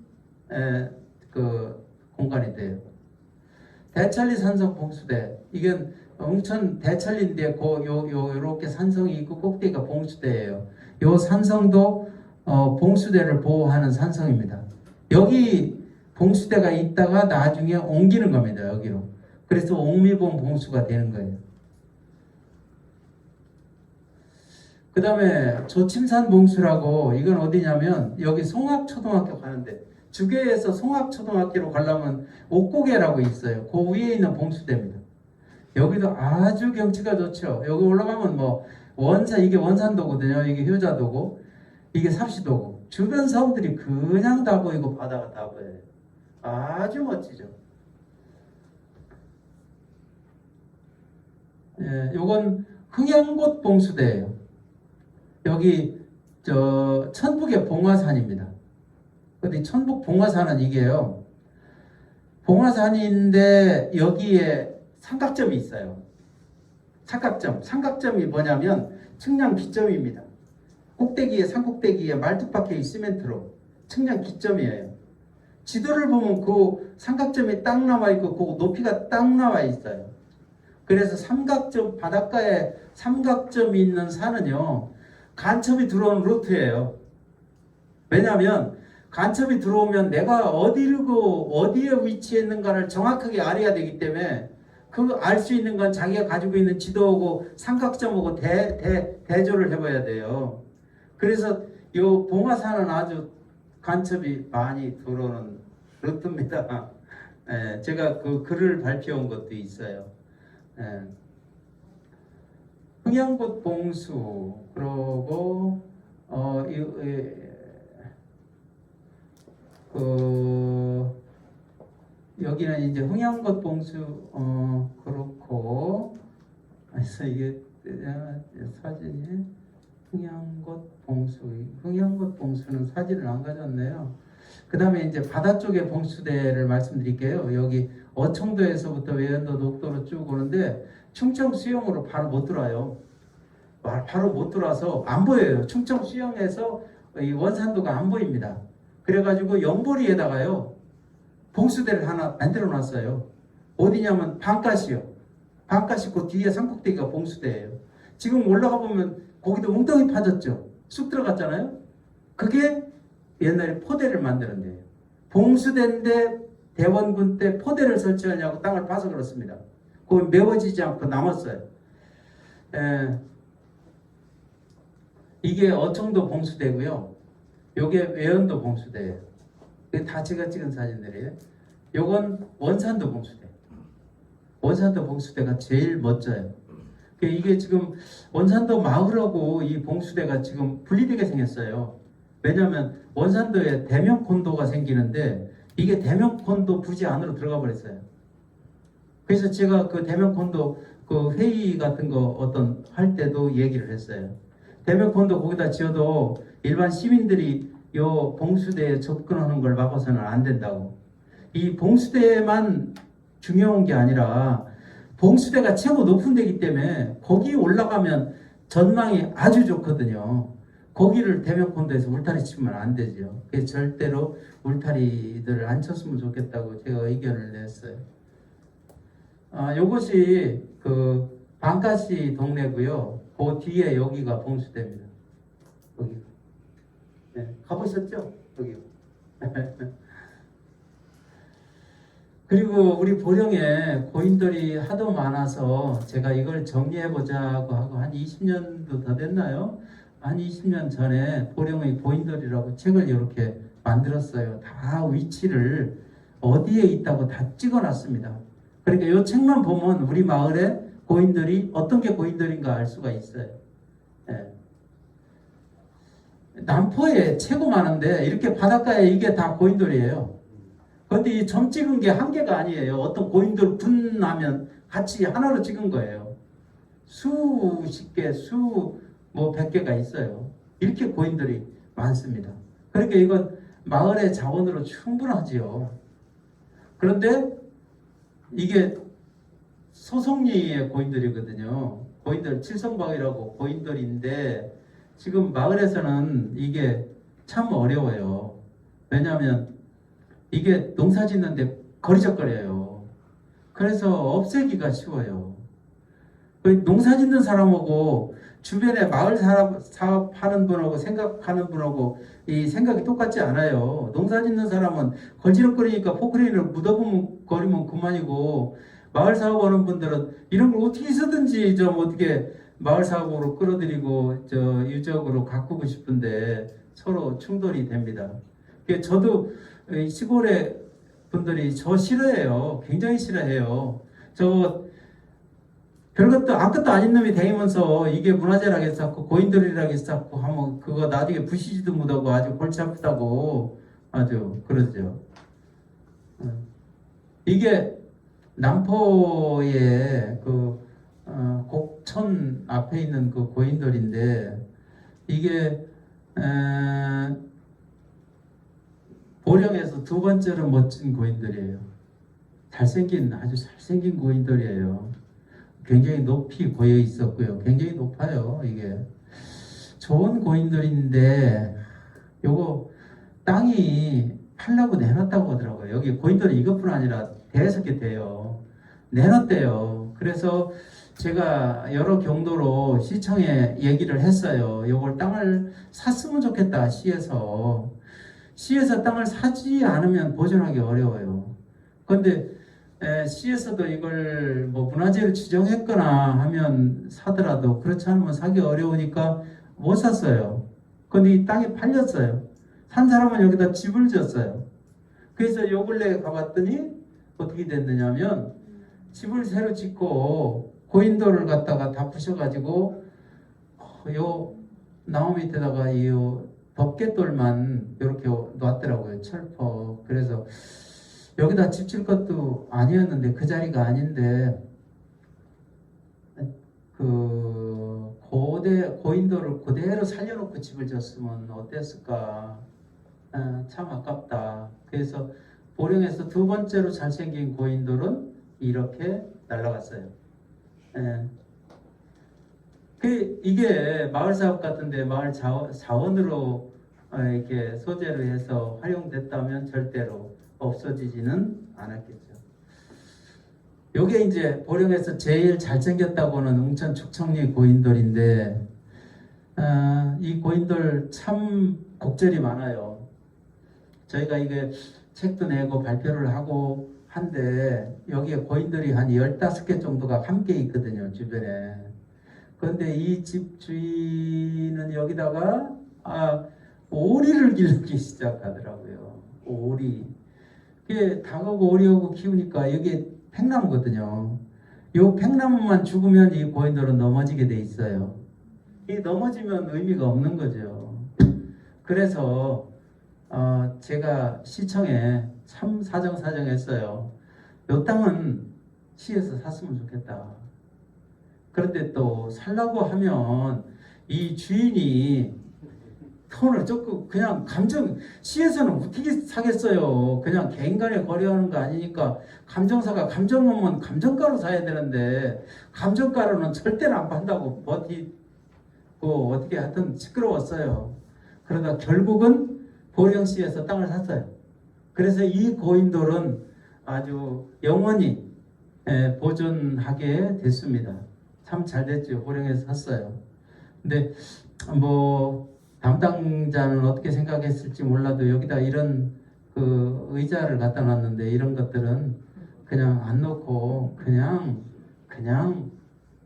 그 공간이 돼요. 대찰리 산성 봉수대, 이건 웅천 대찰리인데 요렇게 산성이 있고 꼭대기가 봉수대예요. 요 산성도 봉수대를 보호하는 산성입니다. 여기 봉수대가 있다가 나중에 옮기는 겁니다. 여기로. 그래서 옥미봉 봉수가 되는 거예요. 그 다음에 조침산 봉수라고, 이건 어디냐면 여기 송악초등학교 가는데, 주계에서 송악초등학교로 가려면 옥고개라고 있어요. 그 위에 있는 봉수대입니다. 여기도 아주 경치가 좋죠. 여기 올라가면 뭐 이게 원산도거든요. 이게 효자도고, 이게 삽시도고, 주변 섬들이 그냥 다 보이고 바다가 다 보여요. 아주 멋지죠. 예, 요건 흥양곶 봉수대예요. 여기 천북의 봉화산입니다. 근데 천북 봉화산은 이게요, 봉화산인데 여기에 삼각점이 있어요. 삼각점이 뭐냐면 측량 기점입니다. 산꼭대기에 말뚝박혀 시멘트로 측량 기점이에요. 지도를 보면 그 삼각점이 딱 나와 있고 그 높이가 딱 나와 있어요. 그래서 바닷가에 삼각점이 있는 산은요, 간첩이 들어오는 루트예요. 왜냐하면 간첩이 들어오면 내가 어디에 위치해 있는가를 정확하게 알아야 되기 때문에, 그 알 수 있는 건 자기가 가지고 있는 지도하고 삼각점하고 대조를 해봐야 돼요. 그래서 이 봉화산은 아주 간첩이 많이 들어오는 루트입니다. 예, 제가 그 글을 발표한 것도 있어요. 예. 흥양곶 봉수, 그러고 여기는 이제 흥양곶 봉수, 그렇고, 그래서 이게 사진이 흥양곶 봉수는 사진을 안 가졌네요. 그 다음에 이제 바다 쪽의 봉수대를 말씀드릴게요. 여기 어청도에서부터 외연도, 녹도로 쭉 오는데 충청 수영으로 바로 못 들어와요. 바로 못 들어와서 안 보여요. 충청 수영에서 이 원산도가 안 보입니다. 그래가지고 영보리에다가요, 봉수대를 하나 만들어 놨어요. 어디냐면 방가시요. 방가시 그 뒤에 산꼭대기가 봉수대예요. 지금 올라가 보면 거기도 웅덩이 파졌죠. 쑥 들어갔잖아요. 그게 옛날에 포대를 만드는 데예요. 봉수대인데 대원군 때 포대를 설치하냐고 땅을 파서 그렇습니다. 그거 메워지지 않고 남았어요. 이게 어청도 봉수대고요. 요게 외연도 봉수대예요. 이게 다 제가 찍은 사진들이에요. 요건 원산도 봉수대. 원산도 봉수대가 제일 멋져요. 이게 지금 원산도 마을하고 이 봉수대가 지금 분리되게 생겼어요. 왜냐하면 원산도에 대명콘도가 생기는데 이게 대명콘도 부지 안으로 들어가 버렸어요. 그래서 제가 그 대명콘도 그 회의 같은 거 어떤 할 때도 얘기를 했어요. 대명콘도 거기다 지어도 일반 시민들이 요 봉수대에 접근하는 걸 막아서는 안 된다고. 이 봉수대만 중요한 게 아니라 봉수대가 최고 높은 데이기 때문에 거기 올라가면 전망이 아주 좋거든요. 거기를 대명콘도에서 울타리 치면 안 되죠. 그래서 절대로 울타리들을 안 쳤으면 좋겠다고 제가 의견을 냈어요. 요것이 그 방가시 동네고요. 그 뒤에 여기가 봉수대입니다. 여기. 네, 가보셨죠? 여기. 그리고 우리 보령에 고인돌이 하도 많아서 제가 이걸 정리해보자고 하고 한 20년도 더 됐나요? 한 20년 전에 보령의 고인돌이라고 책을 이렇게 만들었어요. 다 위치를 어디에 있다고 다 찍어놨습니다. 그러니까 이 책만 보면 우리 마을에 고인돌이 어떤 게 고인돌인가 알 수가 있어요. 예. 남포에 최고 많은데 이렇게 바닷가에 이게 다 고인돌이에요. 그런데 이 점 찍은 게 한 개가 아니에요. 어떤 고인돌 분하면 같이 하나로 찍은 거예요. 수십 개, 뭐 100개가 있어요. 이렇게 고인돌이 많습니다. 그러니까 이건 마을의 자원으로 충분하지요. 그런데 이게 소송리의 고인돌이거든요. 고인돌 칠성마을이라고 고인돌인데 지금 마을에서는 이게 참 어려워요. 왜냐하면 이게 농사 짓는데 거리적거려요. 그래서 없애기가 쉬워요. 농사 짓는 사람하고 주변에 마을 사업하는 분하고 생각하는 분하고 이 생각이 똑같지 않아요. 농사 짓는 사람은 걸지럭거리니까 포크레인을 묻어보면 거리면 그만이고, 마을 사업하는 분들은 이런 걸 어떻게 쓰든지 좀 어떻게 마을 사업으로 끌어들이고 유적으로 가꾸고 싶은데 서로 충돌이 됩니다. 저도 시골의 분들이 저 싫어해요. 굉장히 싫어해요. 저 별것도 아무것도 아닌 놈이 다니면서 이게 문화재라고 해서 자꾸 고인돌이라고 해서 자꾸 하면 그거 나중에 부시지도 못하고 아주 골치 아프다고 아주 그러죠. 이게 남포의 곡천 앞에 있는 그 고인돌인데 이게 보령에서 두 번째로 멋진 고인돌이에요. 아주 잘생긴 고인돌이에요. 굉장히 높이 고여 있었고요. 굉장히 높아요. 이게 좋은 고인돌인데 요거 땅이 팔라고 내놨다고 하더라고요. 여기 고인돌이 이것뿐 아니라 대여섯 개 돼요. 내놨대요. 그래서 제가 여러 경로로 시청에 얘기를 했어요. 요걸 땅을 샀으면 좋겠다. 시에서 땅을 사지 않으면 보존하기 어려워요. 그런데 시에서도 이걸 뭐 문화재를 지정했거나 하면 사더라도 그렇지 않으면 사기 어려우니까 못 샀어요. 근데 이 땅이 팔렸어요. 산 사람은 여기다 집을 지었어요. 그래서 요 근래에 가봤더니 어떻게 됐느냐면 집을 새로 짓고 고인돌을 갖다가 다 부셔가지고 요 나무 밑에다가 이 덮개돌만 이렇게 놨더라고요. 철퍼. 그래서 여기다 집 질 것도 아니었는데 그 자리가 아닌데 그 고인돌을 그대로 살려놓고 집을 지었으면 어땠을까. 참 아깝다. 그래서 보령에서 두 번째로 잘생긴 고인돌은 이렇게 날아갔어요. 이게 마을 사업 같은데 마을 자원으로 이렇게 소재로 해서 활용됐다면 절대로 없어지지는 않았겠죠. 요게 이제 보령에서 제일 잘생겼다고는 웅천 축청리 고인돌인데 이 고인돌 참 곡절이 많아요. 저희가 이게 책도 내고 발표를 하고 한데 여기에 고인돌이 한 15개 정도가 함께 있거든요. 주변에. 그런데 이 집 주인은 여기다가 오리를 기르기 시작하더라고요. 오리. 이게 닭하고 오리하고 키우니까 여기 팽나무거든요. 이 팽나무만 죽으면 이 고인돌은 넘어지게 돼 있어요. 이 넘어지면 의미가 없는 거죠. 그래서 제가 시청에 참 사정했어요. 이 땅은 시에서 샀으면 좋겠다. 그런데 또 살라고 하면 이 주인이 돈을 조금 그냥 시에서는 어떻게 사겠어요. 그냥 개인 간에 거래하는 거 아니니까 감정사가 감정 오면 감정가로 사야 되는데 감정가로는 절대로 안 판다고 버티고 어떻게 하여튼 시끄러웠어요. 그러다 결국은 보령시에서 땅을 샀어요. 그래서 이 고인돌은 아주 영원히 보존하게 됐습니다. 참 잘 됐죠. 보령에서 샀어요. 근데 뭐 담당자는 어떻게 생각했을지 몰라도 여기다 이런 그 의자를 갖다 놨는데 이런 것들은 그냥 안 놓고 그냥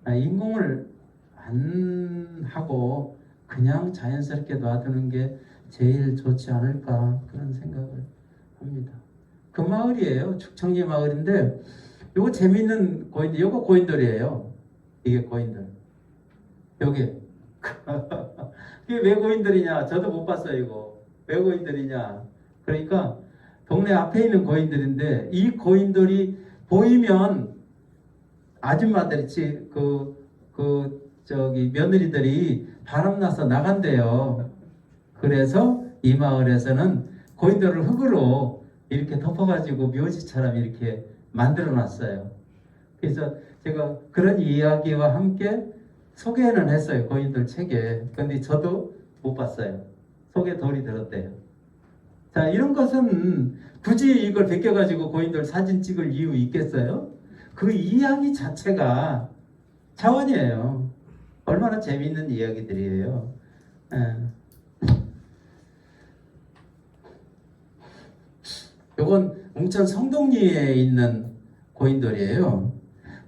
인공을 안 하고 그냥 자연스럽게 놔두는 게 제일 좋지 않을까 그런 생각을 합니다. 그 마을이에요. 축청리 마을인데 요거 재미있는 고인돌, 요거 고인돌이에요. 이게 고인돌. 여기 이게 왜 고인돌이냐? 저도 못 봤어요. 이거 왜 고인돌이냐? 그러니까 동네 앞에 있는 고인돌인데 이 고인돌이 보이면 아줌마들이 저기 며느리들이 바람나서 나간대요. 그래서 이 마을에서는 고인돌을 흙으로 이렇게 덮어가지고 묘지처럼 이렇게 만들어 놨어요. 그래서 제가 그런 이야기와 함께 소개는 했어요. 고인돌 책에. 근데 저도 못 봤어요. 소개 돌이 들었대요. 자, 이런 것은 굳이 이걸 베껴가지고 고인돌 사진 찍을 이유 있겠어요? 그 이야기 자체가 차원이에요. 얼마나 재미있는 이야기들이에요. 요건 웅천 성동리에 있는 고인돌이에요.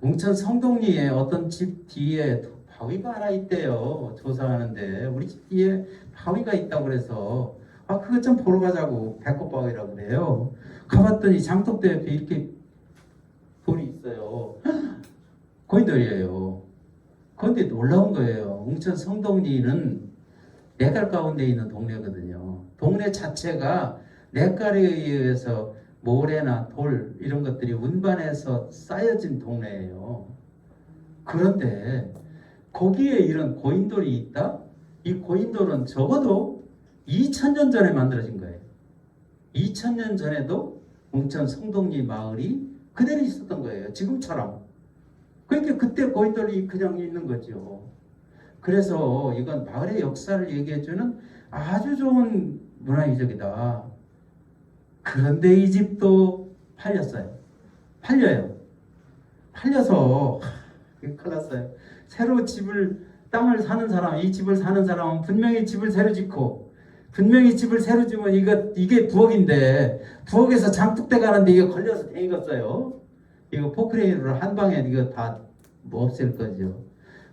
웅천 성동리에 어떤 집 뒤에 바위가 하나 있대요. 조사하는데 우리 집 뒤에 바위가 있다고 그래서 그것 좀 보러 가자고 배꼽바위라고 그래요. 가봤더니 장독대 옆에 이렇게 돌이 있어요. 고인돌이에요. 그런데 놀라운 거예요. 웅천 성동리는 내갈 가운데 있는 동네거든요. 동네 자체가 내갈에 의해서 모래나 돌 이런 것들이 운반해서 쌓여진 동네예요. 그런데 거기에 이런 고인돌이 있다? 이 고인돌은 적어도 2000년 전에 만들어진 거예요. 2000년 전에도 웅천 성동리 마을이 그대로 있었던 거예요. 지금처럼. 그러니까 그때 고인돌이 그냥 있는 거죠. 그래서 이건 마을의 역사를 얘기해주는 아주 좋은 문화유적이다. 그런데 이 집도 팔렸어요. 팔려요. 팔려서 큰일 났어요. 새로 땅을 사는 사람, 이 집을 사는 사람은 분명히 집을 새로 짓고 분명히 집을 새로 지면 이게 부엌인데 부엌에서 장독대 가는데 이게 걸려서 댕겼어요. 이거 포크레인으로 한 방에 이거 다 뭐 없앨 거죠.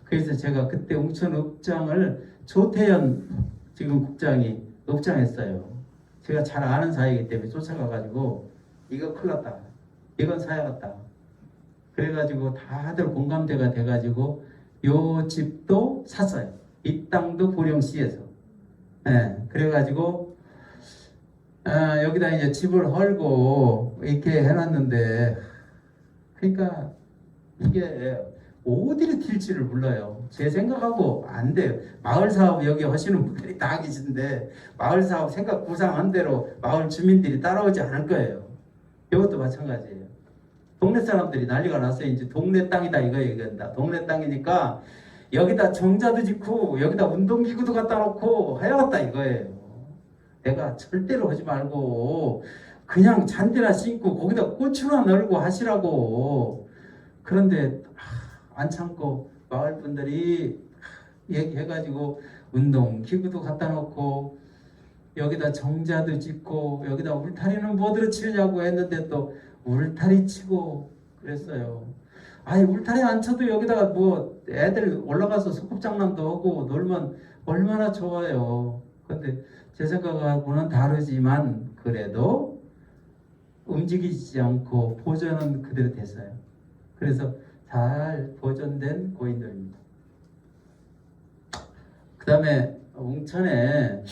그래서 제가 그때 웅천읍장을 조태현 지금 국장이 읍장했어요. 제가 잘 아는 사이이기 때문에 쫓아가가지고 이거 큰일 났다. 이건 사야겠다. 그래가지고 다들 공감대가 돼가지고 요 집도 샀어요. 이 땅도 보령시에서. 네, 그래가지고 여기다 이제 집을 헐고 이렇게 해놨는데 그러니까 이게 어디를 튈지를 몰라요. 제 생각하고 안 돼요. 마을 사업 여기 하시는 분들이 다 계신데 마을 사업 생각 구상한 대로 마을 주민들이 따라오지 않을 거예요. 이것도 마찬가지예요. 동네 사람들이 난리가 났어요. 이제 동네 땅이다 이거 얘기한다. 동네 땅이니까 여기다 정자도 짓고 여기다 운동기구도 갖다 놓고 해야겠다 이거예요. 내가 절대로 하지 말고 그냥 잔디나 심고 거기다 고추나 널고 하시라고. 그런데 안 참고 마을 분들이 얘기해가지고 운동기구도 갖다 놓고 여기다 정자도 짓고 여기다 울타리는 뭐들어 치느냐고 했는데 또 울타리 치고 그랬어요. 아니 울타리 안 쳐도 여기다가 뭐 애들 올라가서 소꿉장난도 하고 놀면 얼마나 좋아요. 근데 제 생각하고는 다르지만 그래도 움직이지 않고 보존은 그대로 됐어요. 그래서 잘 보존된 고인돌입니다. 그 다음에 웅천에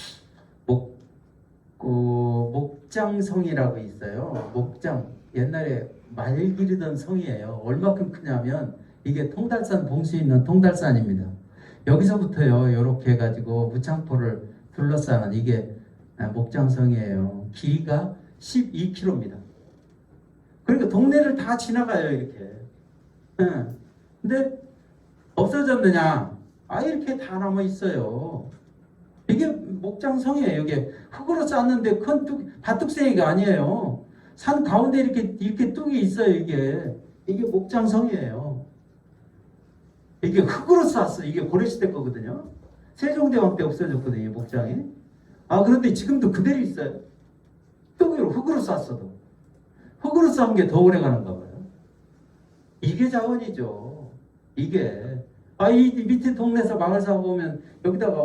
목장성이라고 있어요. 목장. 옛날에 말 기르던 성이에요. 얼마큼 크냐면 이게 통달산 봉수에 있는 통달산입니다. 여기서부터요. 이렇게 해가지고 무창포를 둘러싸는 이게 목장성이에요. 길이가 12km입니다. 그러니까 동네를 다 지나가요. 이렇게. 근데 없어졌느냐? 이렇게 다 남아 있어요. 이게 목장성이에요. 이게 흙으로 쌓는데 큰 밭둑새이가 아니에요. 산 가운데 이렇게 뚝이 있어요. 이게 목장성이에요. 이게 흙으로 쌓았어. 이게 고려시대 거거든요. 세종대왕 때 없어졌거든요. 목장이. 그런데 지금도 그대로 있어요. 뚝으로 흙으로 쌓았어도. 흙으로 쌓은 게 더 오래 가는가 봐요. 이게 자원이죠. 이게. 이 밑에 동네에서 마을 사고 오면 여기다가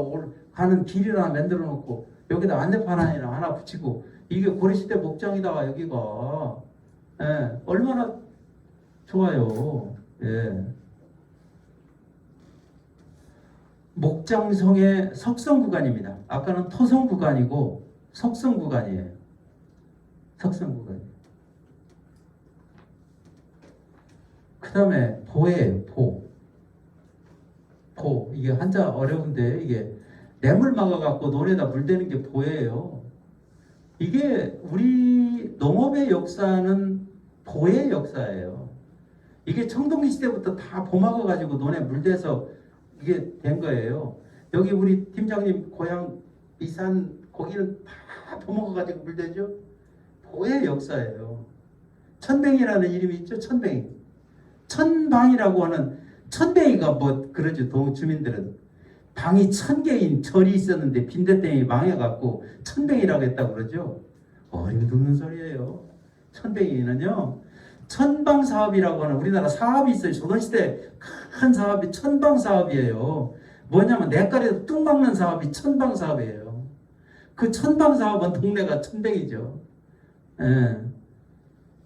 가는 길이나 만들어 놓고 여기다 안내판 하나 붙이고 이게 고려시대 목장이다가 여기가 얼마나 좋아요. 예. 목장성의 석성 구간입니다. 아까는 토성 구간이고 석성 구간이에요. 석성 구간. 그 다음에 보예요. 보. 이게 한자 어려운데 이게 냇물 막아갖고 논에다 물 대는 게 보예요. 이게 우리 농업의 역사는 보의 역사예요. 이게 청동기 시대부터 다 보 막아가지고 논에 물 대서 이게 된 거예요. 여기 우리 팀장님 고향 이산 거기는 다 보 막아가지고 물 대죠. 보의 역사예요. 천뱅이라는 이름이 있죠. 천뱅이. 천방이라고 하는 천뱅이가 뭐 그러죠. 주민들은 방이 1000개인 절이 있었는데 빈대땡이 망해갖고 천뱅이라고 했다고 그러죠. 어림도 없는 소리예요. 천뱅이는요 천방사업이라고 하는 우리나라 사업이 있어요. 조선시대 큰 사업이 천방 사업이에요. 뭐냐면 내과리에서 뚝 막는 사업이 천방 사업이에요. 그 천방 사업은 동네가 천백이죠. 예.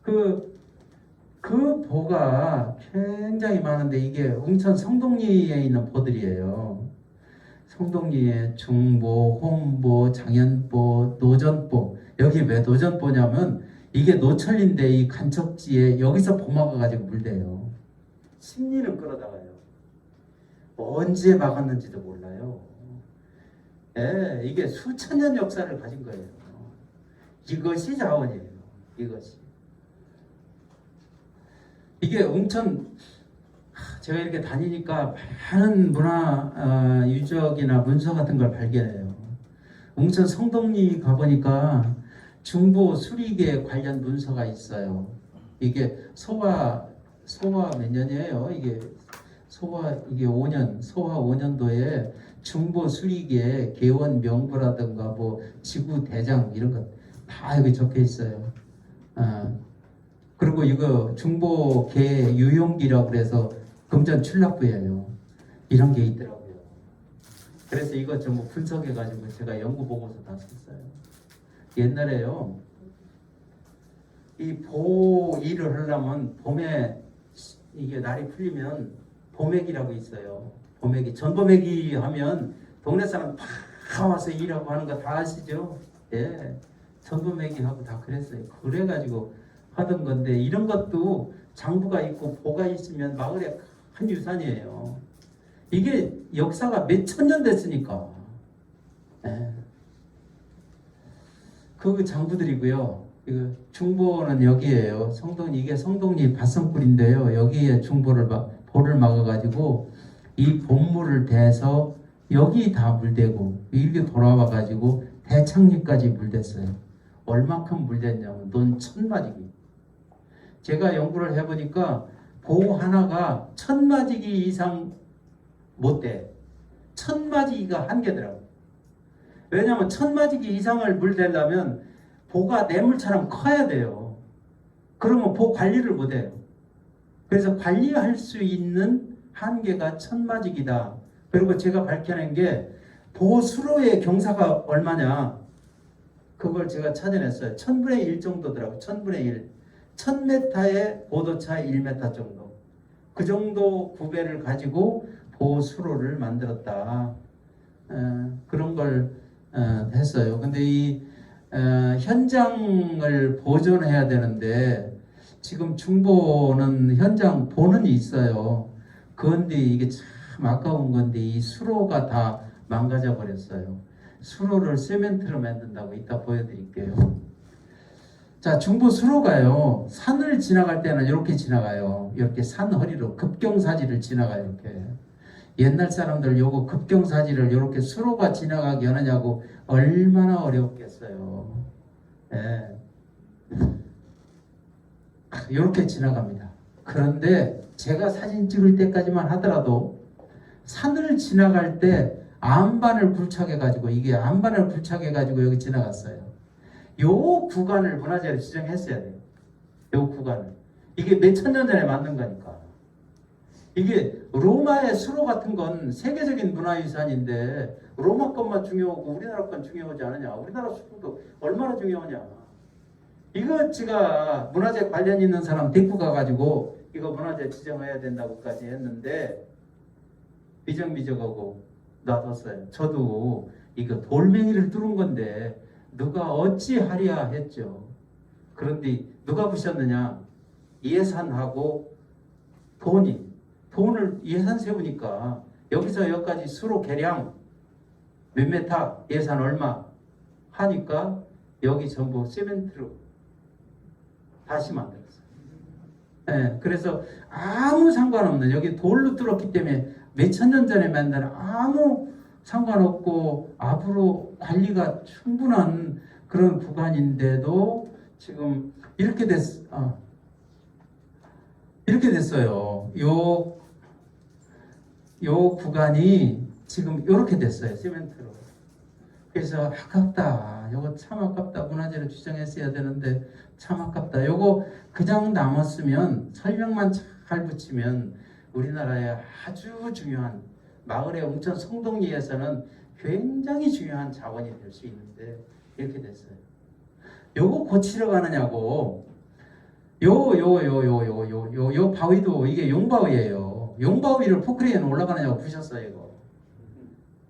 그 보가 굉장히 많은데 이게 웅천 성동리에 있는 보들이에요. 성동리에 중보, 홍보, 장현보, 노전보. 여기 왜 노전보냐면 이게 노천인데 이 간척지에 여기서 보 막아가지고 물대요. 심리는 끌어다가요. 언제 막았는지도 몰라요. 예, 이게 수천 년 역사를 가진 거예요. 이것이 자원이에요. 이것이. 이게 웅천 제가 이렇게 다니니까 많은 문화 유적이나 문서 같은 걸 발견해요. 웅천 성동리 가보니까 중보 수리계 관련 문서가 있어요. 이게 소화 몇 년이에요? 이게 이게 5년 소화 5년도에 중보 수리계 개원 명부라든가 뭐 지구 대장 이런 것 다 여기 적혀 있어요. 그리고 이거 중보계 유용기라고 그래서 금전 출납부예요. 이런 게 있더라고요. 그래서 이거 전부 분석해가지고 제가 연구 보고서 다 썼어요. 옛날에요. 이 보 일을 하려면 봄에 이게 날이 풀리면 보매기라고 있어요. 보매기, 전보매기 하면 동네 사람 다 와서 일하고 하는 거 다 아시죠? 예, 전보매기 하고 다 그랬어요. 그래가지고 하던 건데 이런 것도 장부가 있고 보가 있으면 마을의 큰 유산이에요. 이게 역사가 몇천 년 됐으니까. 예. 그 장부들이고요. 이거 중보는 여기에요. 이게 성동리 밭성굴인데요. 여기에 보를 막아가지고 이 본물을 대서 여기 다 물대고 이렇게 돌아와가지고 대창리까지 물댔어요. 얼마큼 물댔냐면 논 1000마지기. 제가 연구를 해보니까 보 하나가 1000마지기 이상 못 돼. 1000마지기가 한계더라고요. 왜냐하면 1000마지기 이상을 물대려면 보가 뇌물처럼 커야 돼요. 그러면 보 관리를 못해요. 그래서 관리할 수 있는 한계가 1000마지기다. 그리고 제가 밝혀낸 게 보 수로의 경사가 얼마냐. 그걸 제가 찾아냈어요. 1000분의 1 정도더라고요. 1000분의 1. 1000m의 보도차 1m 정도. 그 정도 구배를 가지고 보수로를 만들었다. 그런 걸 했어요. 근데 이 현장을 보존해야 되는데 지금 중보는 현장 보는 있어요. 그런데 이게 참 아까운 건데 이 수로가 다 망가져 버렸어요. 수로를 세멘트로 만든다고 이따 보여드릴게요. 자, 중부 수로가요. 산을 지나갈 때는 이렇게 지나가요. 이렇게 산 허리로 급경사지를 지나가요. 이렇게. 옛날 사람들 요거 급경사지를 이렇게 수로가 지나가게 하느냐고 얼마나 어려웠겠어요. 예. 이렇게 지나갑니다. 그런데 제가 사진 찍을 때까지만 하더라도 산을 지나갈 때 안반을 굴착해가지고 이게 안반을 굴착해가지고 여기 지나갔어요. 요 구간을 문화재로 지정했어야 돼요. 요 구간을. 이게 몇천 년 전에 만든 거니까. 이게 로마의 수로 같은 건 세계적인 문화유산인데 로마 것만 중요하고 우리나라 건 중요하지 않느냐. 우리나라 수로도 얼마나 중요하냐. 이거 제가 문화재 관련 있는 사람 데리고 가가지고 이거 문화재 지정해야 된다고까지 했는데 미적미적하고 놔뒀어요. 저도 이거 돌멩이를 뚫은 건데 누가 어찌하랴 했죠. 그런데 누가 부셨느냐? 예산하고 돈을 예산 세우니까 여기서 여기까지 수로 계량 몇 메타 예산 얼마 하니까 여기 전부 세멘트로 다시 만들었어요. 네, 그래서 아무 상관없는 여기 돌로 뚫었기 때문에 몇천 년 전에 만든 아무 상관없고 앞으로 관리가 충분한 그런 구간인데도 지금 이렇게 이렇게 됐어요. 요 구간이 지금 이렇게 됐어요. 시멘트로. 그래서 아깝다. 요거 참 아깝다. 문화재로 지정했어야 되는데 참 아깝다. 요거 그냥 남았으면 설명만 잘 붙이면 우리나라의 아주 중요한 마을의 웅천 성동리에서는 굉장히 중요한 자원이 될 수 있는데 이렇게 됐어요. 요거 고치러 가느냐고. 요 바위도 이게 용바위예요. 용바위를 포크레인 올라가느냐고 부셨어요.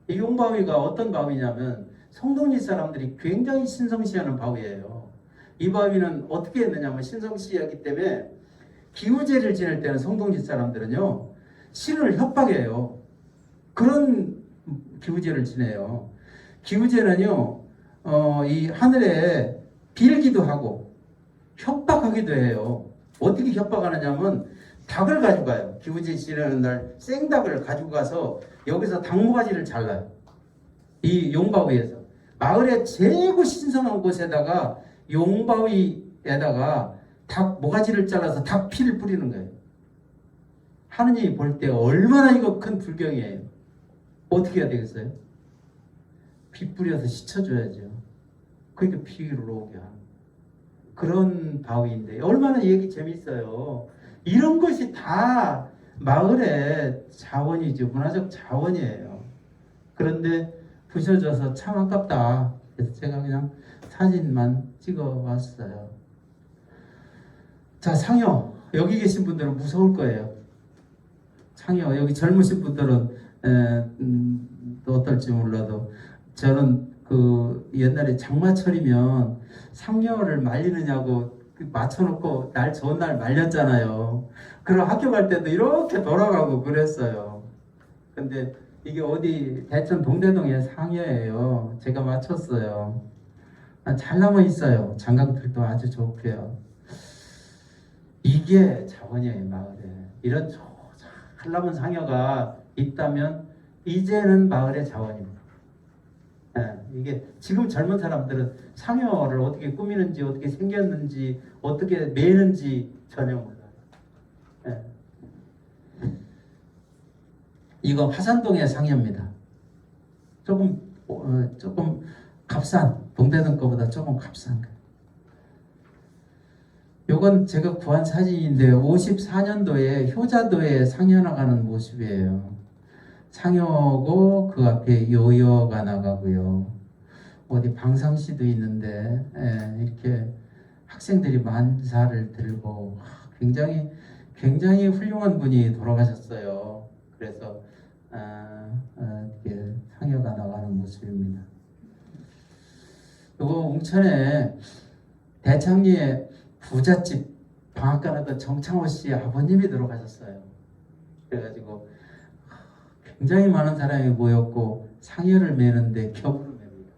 이 용바위가 어떤 바위냐면 성동리 사람들이 굉장히 신성시하는 바위예요. 이 바위는 어떻게 했느냐면 신성시하기 때문에 기우제를 지낼 때는 성동리 사람들은요 신을 협박해요. 그런 기우제를 지내요. 기우제는요 이 하늘에 빌기도 하고 협박하기도 해요. 어떻게 협박하느냐면 닭을 가져가요. 기우제 지내는 날 생닭을 가지고 가서 여기서 닭모가지를 잘라요. 이 용바위에서 마을의 최고 신성한 곳에다가 용바위에다가 닭 모가지를 잘라서 닭 피를 뿌리는 거예요. 하느님이 볼 때 얼마나 이거 큰 불경이에요. 어떻게 해야 되겠어요? 피 뿌려서 씻어줘야죠. 그러니까 피를 오게 하는 그런 바위인데 얼마나 얘기 재밌어요. 이런 것이 다 마을의 자원이죠. 문화적 자원이에요. 그런데 부셔져서 참 아깝다. 그래서 제가 그냥 사진만 찍어 왔어요. 자, 상여. 여기 계신 분들은 무서울 거예요. 상여. 여기 젊으신 분들은 또 어떨지 몰라도 저는 그 옛날에 장마철이면 상여를 말리느냐고 맞춰놓고 날 좋은 날 말렸잖아요. 그럼 학교 갈 때도 이렇게 돌아가고 그랬어요. 근데 이게 어디 대천 동대동의 상여예요. 제가 맞췄어요. 잘 남아 있어요. 장강들도 아주 좋고요. 이게 자원이에요, 마을에. 이런 잘 남은 상여가 있다면 이제는 마을의 자원입니다. 이게 지금 젊은 사람들은 상여를 어떻게 꾸미는지 어떻게 생겼는지 어떻게 매는지 전혀 몰라요. 이거 화산동의 상여입니다. 조금 값싼 동대동 거보다 조금 값싼 거예요. 요건 제가 구한 사진인데 54년도에 효자도에 상여 나가는 모습이에요. 상여고 그 앞에 요여가 나가고요. 어디 방상시도 있는데 이렇게 학생들이 만사를 들고 굉장히 훌륭한 분이 돌아가셨어요. 그래서 이렇게 상여가 나가는 모습입니다. 요거 웅천에 대창리에 부잣집 방앗간하던 정창호 씨 아버님이 돌아가셨어요. 그래가지고 굉장히 많은 사람이 모였고 상여를 매는데 겹으로 맵니다.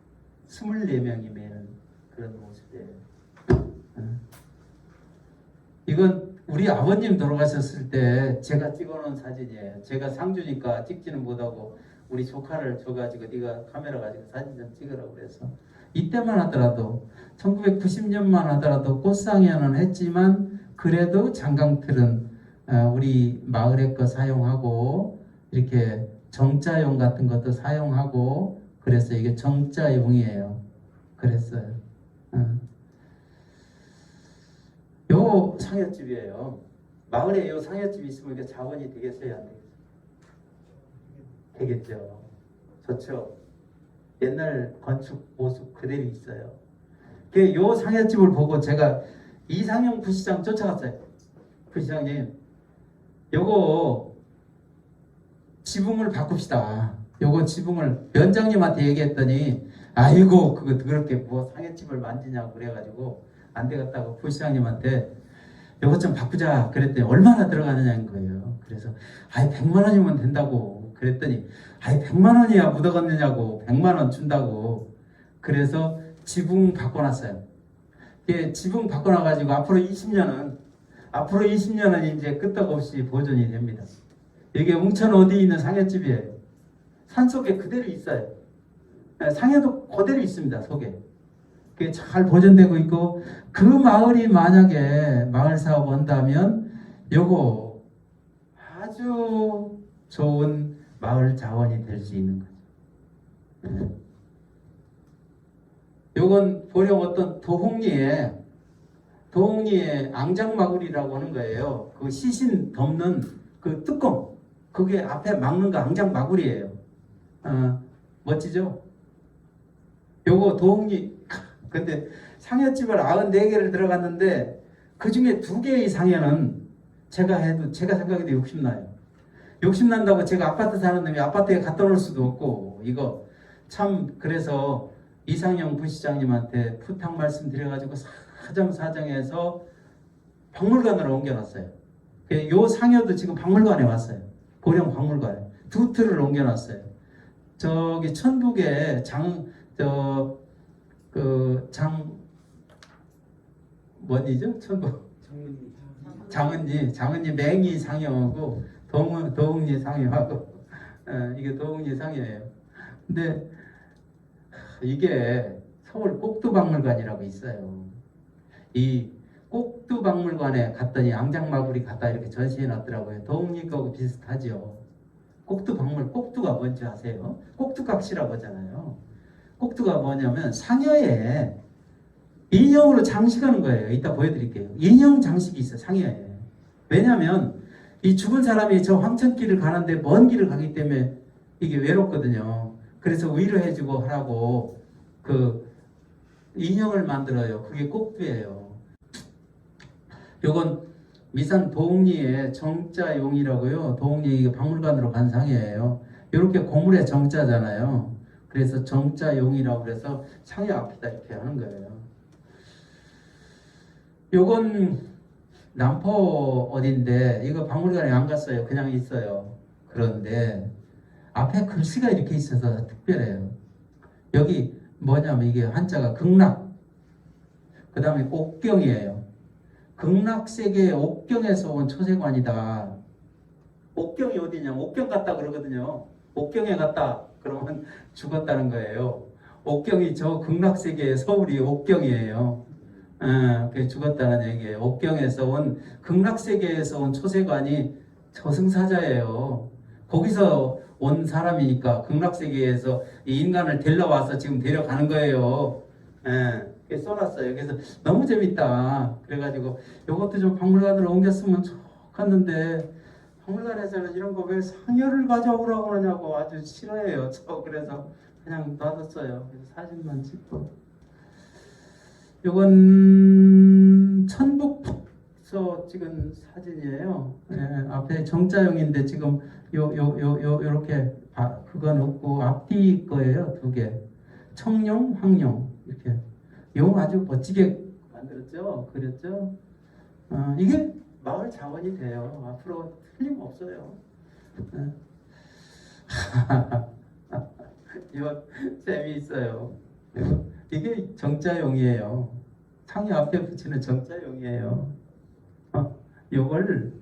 24명이 매는 그런 모습이에요. 이건 우리 아버님 돌아가셨을 때 제가 찍어놓은 사진이에요. 제가 상주니까 찍지는 못하고 우리 조카를 줘가지고 네가 카메라 가지고 사진 좀 찍으라고 그래서 이때만 하더라도 1990년만 하더라도 꽃상여는 했지만 그래도 장강틀은 우리 마을의 거 사용하고 이렇게 정자용 같은 것도 사용하고 그래서 이게 정자용이에요. 그랬어요. 요 상여집이에요. 마을에 요 상여집이 있으면 이게 자원이 되겠어요? 안 되겠어요? 되겠죠. 좋죠. 옛날 건축 모습 그대로 있어요. 요 상여집을 보고 제가 이상형 부시장 쫓아갔어요. 부시장님, 요거 지붕을 바꿉시다. 요거 지붕을 면장님한테 얘기했더니 아이고 그거 그렇게 뭐 상여집을 만지냐고 그래가지고 안 되겠다고 부시장님한테 요것 좀 바꾸자 그랬더니 얼마나 들어가느냐는 거예요. 그래서 100만 원이면 된다고 그랬더니 100만 원이야 묻어갔느냐고 100만 원 준다고. 그래서 지붕 바꿔놨어요. 예, 지붕 바꿔놔가지고 앞으로 20년은 이제 끄떡없이 보존이 됩니다. 이게 웅천 어디에 있는 상여집이에요. 산속에 그대로 있어요. 상여도 그대로 있습니다. 속에. 그게 잘 보존되고 있고 그 마을이 만약에 마을 사업 한다면 요거 아주 좋은 마을 자원이 될 수 있는 거죠. 요건 보령 어떤 도홍리에 앙장마구리라고 하는 거예요. 그 시신 덮는 그 뚜껑 그게 앞에 막는 거 앙장 마구리예요. 멋지죠? 요거 도홍리 근데 상여집을 94개를 들어갔는데 그 중에 2개의 상여는 제가 생각해도 욕심나요. 욕심난다고 제가 아파트 사는 놈이 아파트에 갖다 놓을 수도 없고 이거 참 그래서 이상영 부시장님한테 부탁 말씀드려가지고 사정사정해서 박물관으로 옮겨놨어요. 요 상여도 지금 박물관에 왔어요. 보령 박물관에 2틀을 옮겨놨어요. 저기 천북에 뭐니죠? 천북 장은리 맹이 상여하고 도흥리 상여하고 이게 도흥리 상여예요. 근데 이게 서울 꼭두박물관이라고 있어요. 이 꼭두박물관에 갔더니 앙장마구리 갖다 이렇게 전시해 놨더라고요. 도흥리 거하고 비슷하죠. 꼭두가 뭔지 아세요? 꼭두각시라고 하잖아요. 꼭두가 뭐냐면 상여에 인형으로 장식하는 거예요. 이따 보여드릴게요. 인형 장식이 있어요. 상여에. 왜냐하면 이 죽은 사람이 저 황천길을 가는데 먼 길을 가기 때문에 이게 외롭거든요. 그래서 위로해주고 하라고 그 인형을 만들어요. 그게 꼭두예요. 요건 미산 도흥리의 정자용이라고요. 도흥리 박물관으로 간 상이에요. 이렇게 고물의 정자잖아요. 그래서 정자용이라고 그래서 상여 앞에다 이렇게 하는 거예요. 요건 남포 어딘데 이거 박물관에 안 갔어요. 그냥 있어요. 그런데 앞에 글씨가 이렇게 있어서 특별해요. 여기 뭐냐면 이게 한자가 극락 그 다음에 옥경이에요. 극락세계의 옥경에서 온 초세관이다. 옥경이 어디냐? 옥경 갔다 그러거든요. 옥경에 갔다 그러면 죽었다는 거예요. 옥경이 저 극락세계의 서울이 옥경이에요. 그게 죽었다는 얘기예요. 옥경에서 온 극락세계에서 온 초세관이 저승사자예요. 거기서 온 사람이니까 극락세계에서 이 인간을 데려와서 지금 데려가는 거예요. 그게 써놨어요. 그래서 너무 재밌다. 그래가지고 이것도 좀 박물관으로 옮겼으면 좋겠는데 박물관에서는 이런 거 왜 상여를 가져오라고 그러냐고 아주 싫어해요. 저 그래서 그냥 놔뒀어요. 그래서 사진만 찍고. 이건 천북서 찍은 사진이에요. 앞에 정자용인데 지금 요렇게 그건 없고 앞뒤 거예요. 2개. 청룡, 황룡 이렇게. 용 아주 멋지게 만들었죠. 그렸죠. 이게 마을 자원이 돼요. 앞으로 틀림없어요. 이거 재미있어요. 이게 정자용이에요. 상여 앞에 붙이는 정자용이에요. 이걸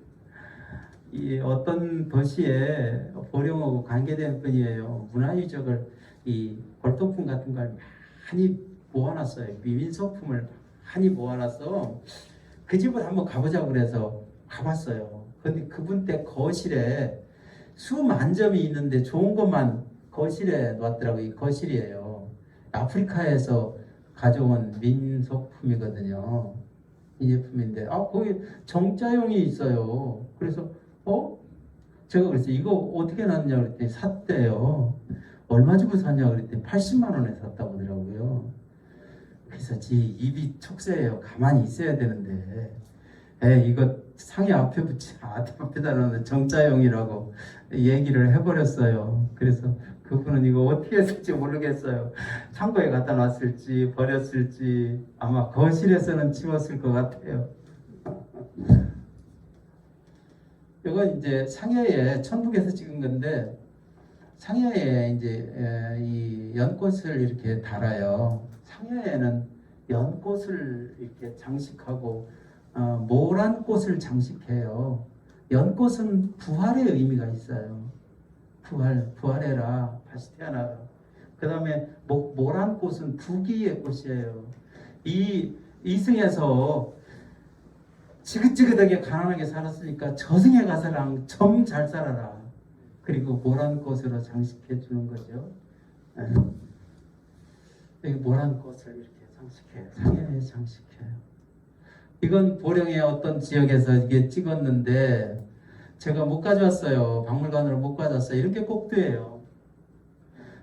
이 어떤 도시에 보령하고 관계된 분이에요. 문화유적을 이 골동품 같은 걸 많이 모아놨어요. 민소품을 많이 모아놨어. 그 집을 한번 가보자고 그래서 가봤어요. 근데 그분 때 거실에 수만 점이 있는데 좋은 것만 거실에 놨더라고요. 이 거실이에요. 아프리카에서 가져온 민소품이거든요. 민예품인데 거기 정자용이 있어요. 그래서 제가 그랬어요. 이거 어떻게 놨냐 그랬더니 샀대요. 얼마 주고 샀냐 그랬더니 80만 원에 샀다고 하더라고요. 그래서 지 입이 촉새예요. 가만히 있어야 되는데 이거 상의 앞에 앞에다 놓는 정자용이라고 얘기를 해버렸어요. 그래서 그분은 이거 어떻게 했을지 모르겠어요. 창고에 갖다 놨을지 버렸을지 아마 거실에서는 치웠을 것 같아요. 이건 이제 상해에 천북에서 찍은 건데 상해에 이제 이 연꽃을 이렇게 달아요. 상해에는 연꽃을 이렇게 장식하고 모란 꽃을 장식해요. 연꽃은 부활의 의미가 있어요. 부활해라, 다시 태어나라. 그 다음에 모란 꽃은 부귀의 꽃이에요. 이 이승에서 지긋지긋하게 가난하게 살았으니까 저승에 가서랑 좀 잘 살아라. 그리고 모란 꽃으로 장식해 주는 거죠. 여기 모란 꽃을 이렇게 장식해요. 상해에 장식해요. 이건 보령의 어떤 지역에서 이게 찍었는데 제가 못 가져왔어요. 박물관으로 못 가져왔어요. 이렇게 꼭두예요.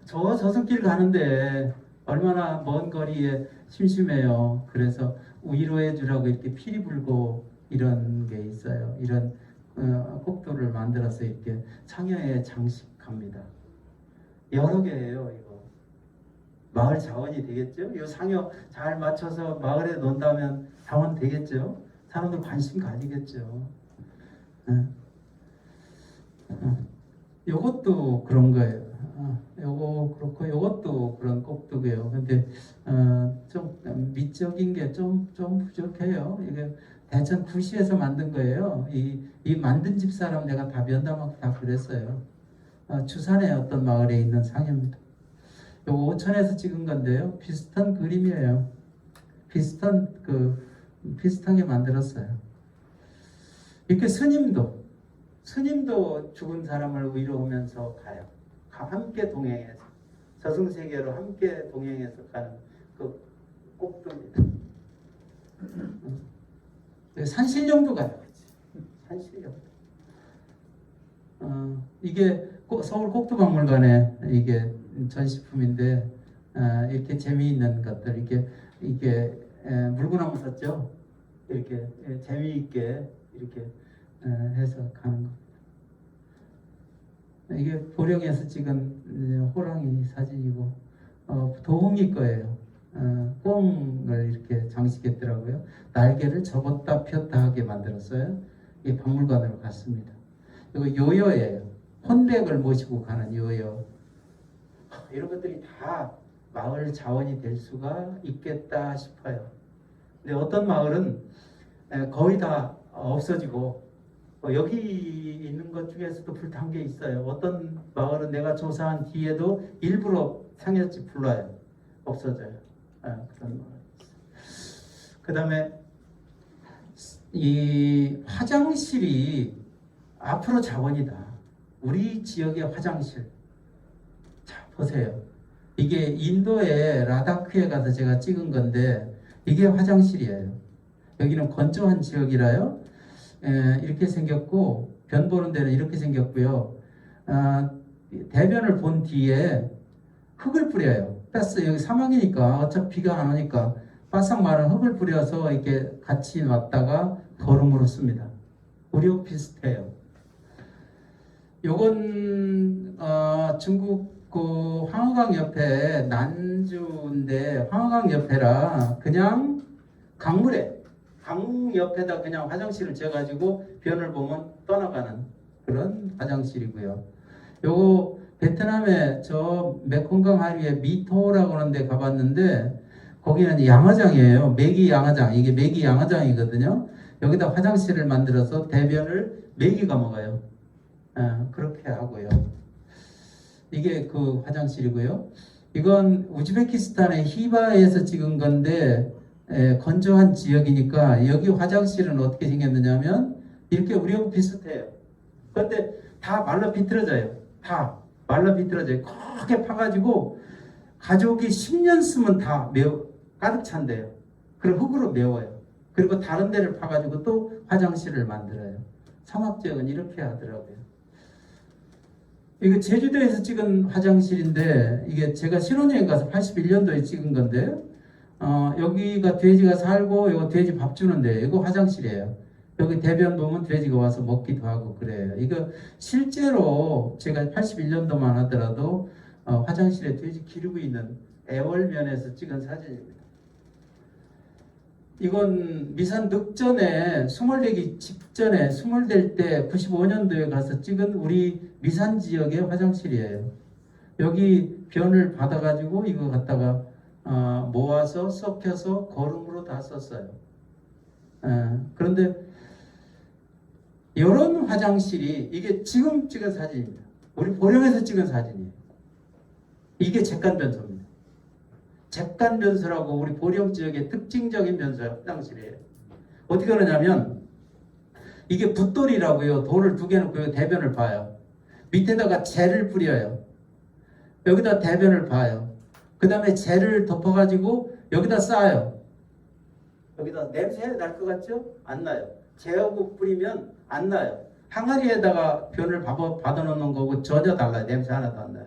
저 저승길 가는데 얼마나 먼 거리에 심심해요. 그래서 위로해 주라고 이렇게 피리 불고 이런 게 있어요. 이런 꼭두를 만들어서 이렇게 상여에 장식합니다. 여러 개예요, 이거. 마을 자원이 되겠죠? 이 상여 잘 맞춰서 마을에 놓는다면 자원 되겠죠? 사람들 관심 가지겠죠. 요것도 그런 거예요. 요거 그렇고 요것도 그런 꼭두고요. 근데 좀 미적인 게 좀 부족해요. 이게 대천 구시에서 만든 거예요. 이 만든 집 사람 내가 다 면담하고 다 그랬어요. 주산의 어떤 마을에 있는 상입니다. 요거 오천에서 찍은 건데요. 비슷한 그림이에요. 비슷하게 만들었어요. 이렇게 스님도 죽은 사람을 위로하면서 가요. 함께 동행해서 저승세계로 함께 동행해서 가는 그 꼭두입니다. 산신령도 가요. 산신령. 이게 서울 꼭두박물관에 이게 전시품인데 이렇게 재미있는 것들 이게 물구나무 섰죠. 이렇게 재미있게 이렇게 해서 가는 겁니다. 이게 보령에서 찍은 호랑이 사진이고 도홍이 거예요. 꽁을 이렇게 장식했더라고요. 날개를 접었다 폈다 하게 만들었어요. 이 박물관으로 갔습니다. 이거 요요예요. 혼백을 모시고 가는 요요. 이런 것들이 다 마을 자원이 될 수가 있겠다 싶어요. 근데 어떤 마을은 거의 다 없어지고 여기 있는 것 중에서도 불탄 게 있어요. 어떤 마을은 내가 조사한 뒤에도 일부러 상여집 불러요. 없어져요. 그런 마을. 그 다음에 이 화장실이 앞으로 자원이다. 우리 지역의 화장실. 자, 보세요. 이게 인도의 라다크에 가서 제가 찍은 건데 이게 화장실이에요. 여기는 건조한 지역이라요. 이렇게 생겼고 변 보는 데는 이렇게 생겼고요. 대변을 본 뒤에 흙을 뿌려요. 패스 여기 사막이니까 어차피 비가 안 오니까 바싹 마른 흙을 뿌려서 이렇게 같이 놨다가 거름으로 씁니다. 우리하고 비슷해요. 요건 중국 그 황허강 옆에 난주인데 황허강 옆에라 그냥 강물에 강 옆에다 그냥 화장실을 지어가지고 변을 보면 떠나가는 그런 화장실이고요. 요거 베트남에 저 메콩강 하류에 미토라고 하는 데 가봤는데 거기는 양화장이에요. 메기 양화장. 이게 메기 양화장이거든요. 여기다 화장실을 만들어서 대변을 메기가 먹어요. 그렇게 하고요. 이게 그 화장실이고요. 이건 우즈베키스탄의 히바에서 찍은 건데 건조한 지역이니까 여기 화장실은 어떻게 생겼느냐면 이렇게 우리하고 비슷해요. 그런데 다 말라 비틀어져요. 다 말라 비틀어져요. 크게 파가지고 가족이 10년 쓰면 다 가득 찬대요. 그리고 흙으로 메워요. 그리고 다른 데를 파가지고 또 화장실을 만들어요. 사막지역은 이렇게 하더라고요. 이거 제주도에서 찍은 화장실인데 이게 제가 신혼여행 가서 81년도에 찍은 건데요. 여기가 돼지가 살고 이거 돼지 밥 주는데 이거 화장실이에요. 여기 대변 보면 돼지가 와서 먹기도 하고 그래요. 이거 실제로 제가 81년도만 하더라도 화장실에 돼지 기르고 있는 애월면에서 찍은 사진입니다. 이건 미산 늑전에 스물되기 직전에 스물될 때 95년도에 가서 찍은 우리 미산 지역의 화장실이에요. 여기 변을 받아가지고 이거 갖다가 모아서 섞여서 거름으로 다 썼어요. 그런데 이런 화장실이 이게 지금 찍은 사진입니다. 우리 보령에서 찍은 사진이에요. 이게 잭간변소입니다. 잭간변소라고 우리 보령 지역의 특징적인 변소 화장실이에요. 어떻게 그러냐면 이게 붓돌이라고요. 돌을 두 개 놓고 대변을 봐요. 밑에다가 재를 뿌려요. 여기다 대변을 봐요. 그 다음에 재를 덮어가지고 여기다 쌓아요. 여기다 냄새 날 것 같죠? 안 나요. 재하고 뿌리면 안 나요. 항아리에다가 변을 받아놓는 거고 전혀 달라요. 냄새 하나도 안 나요.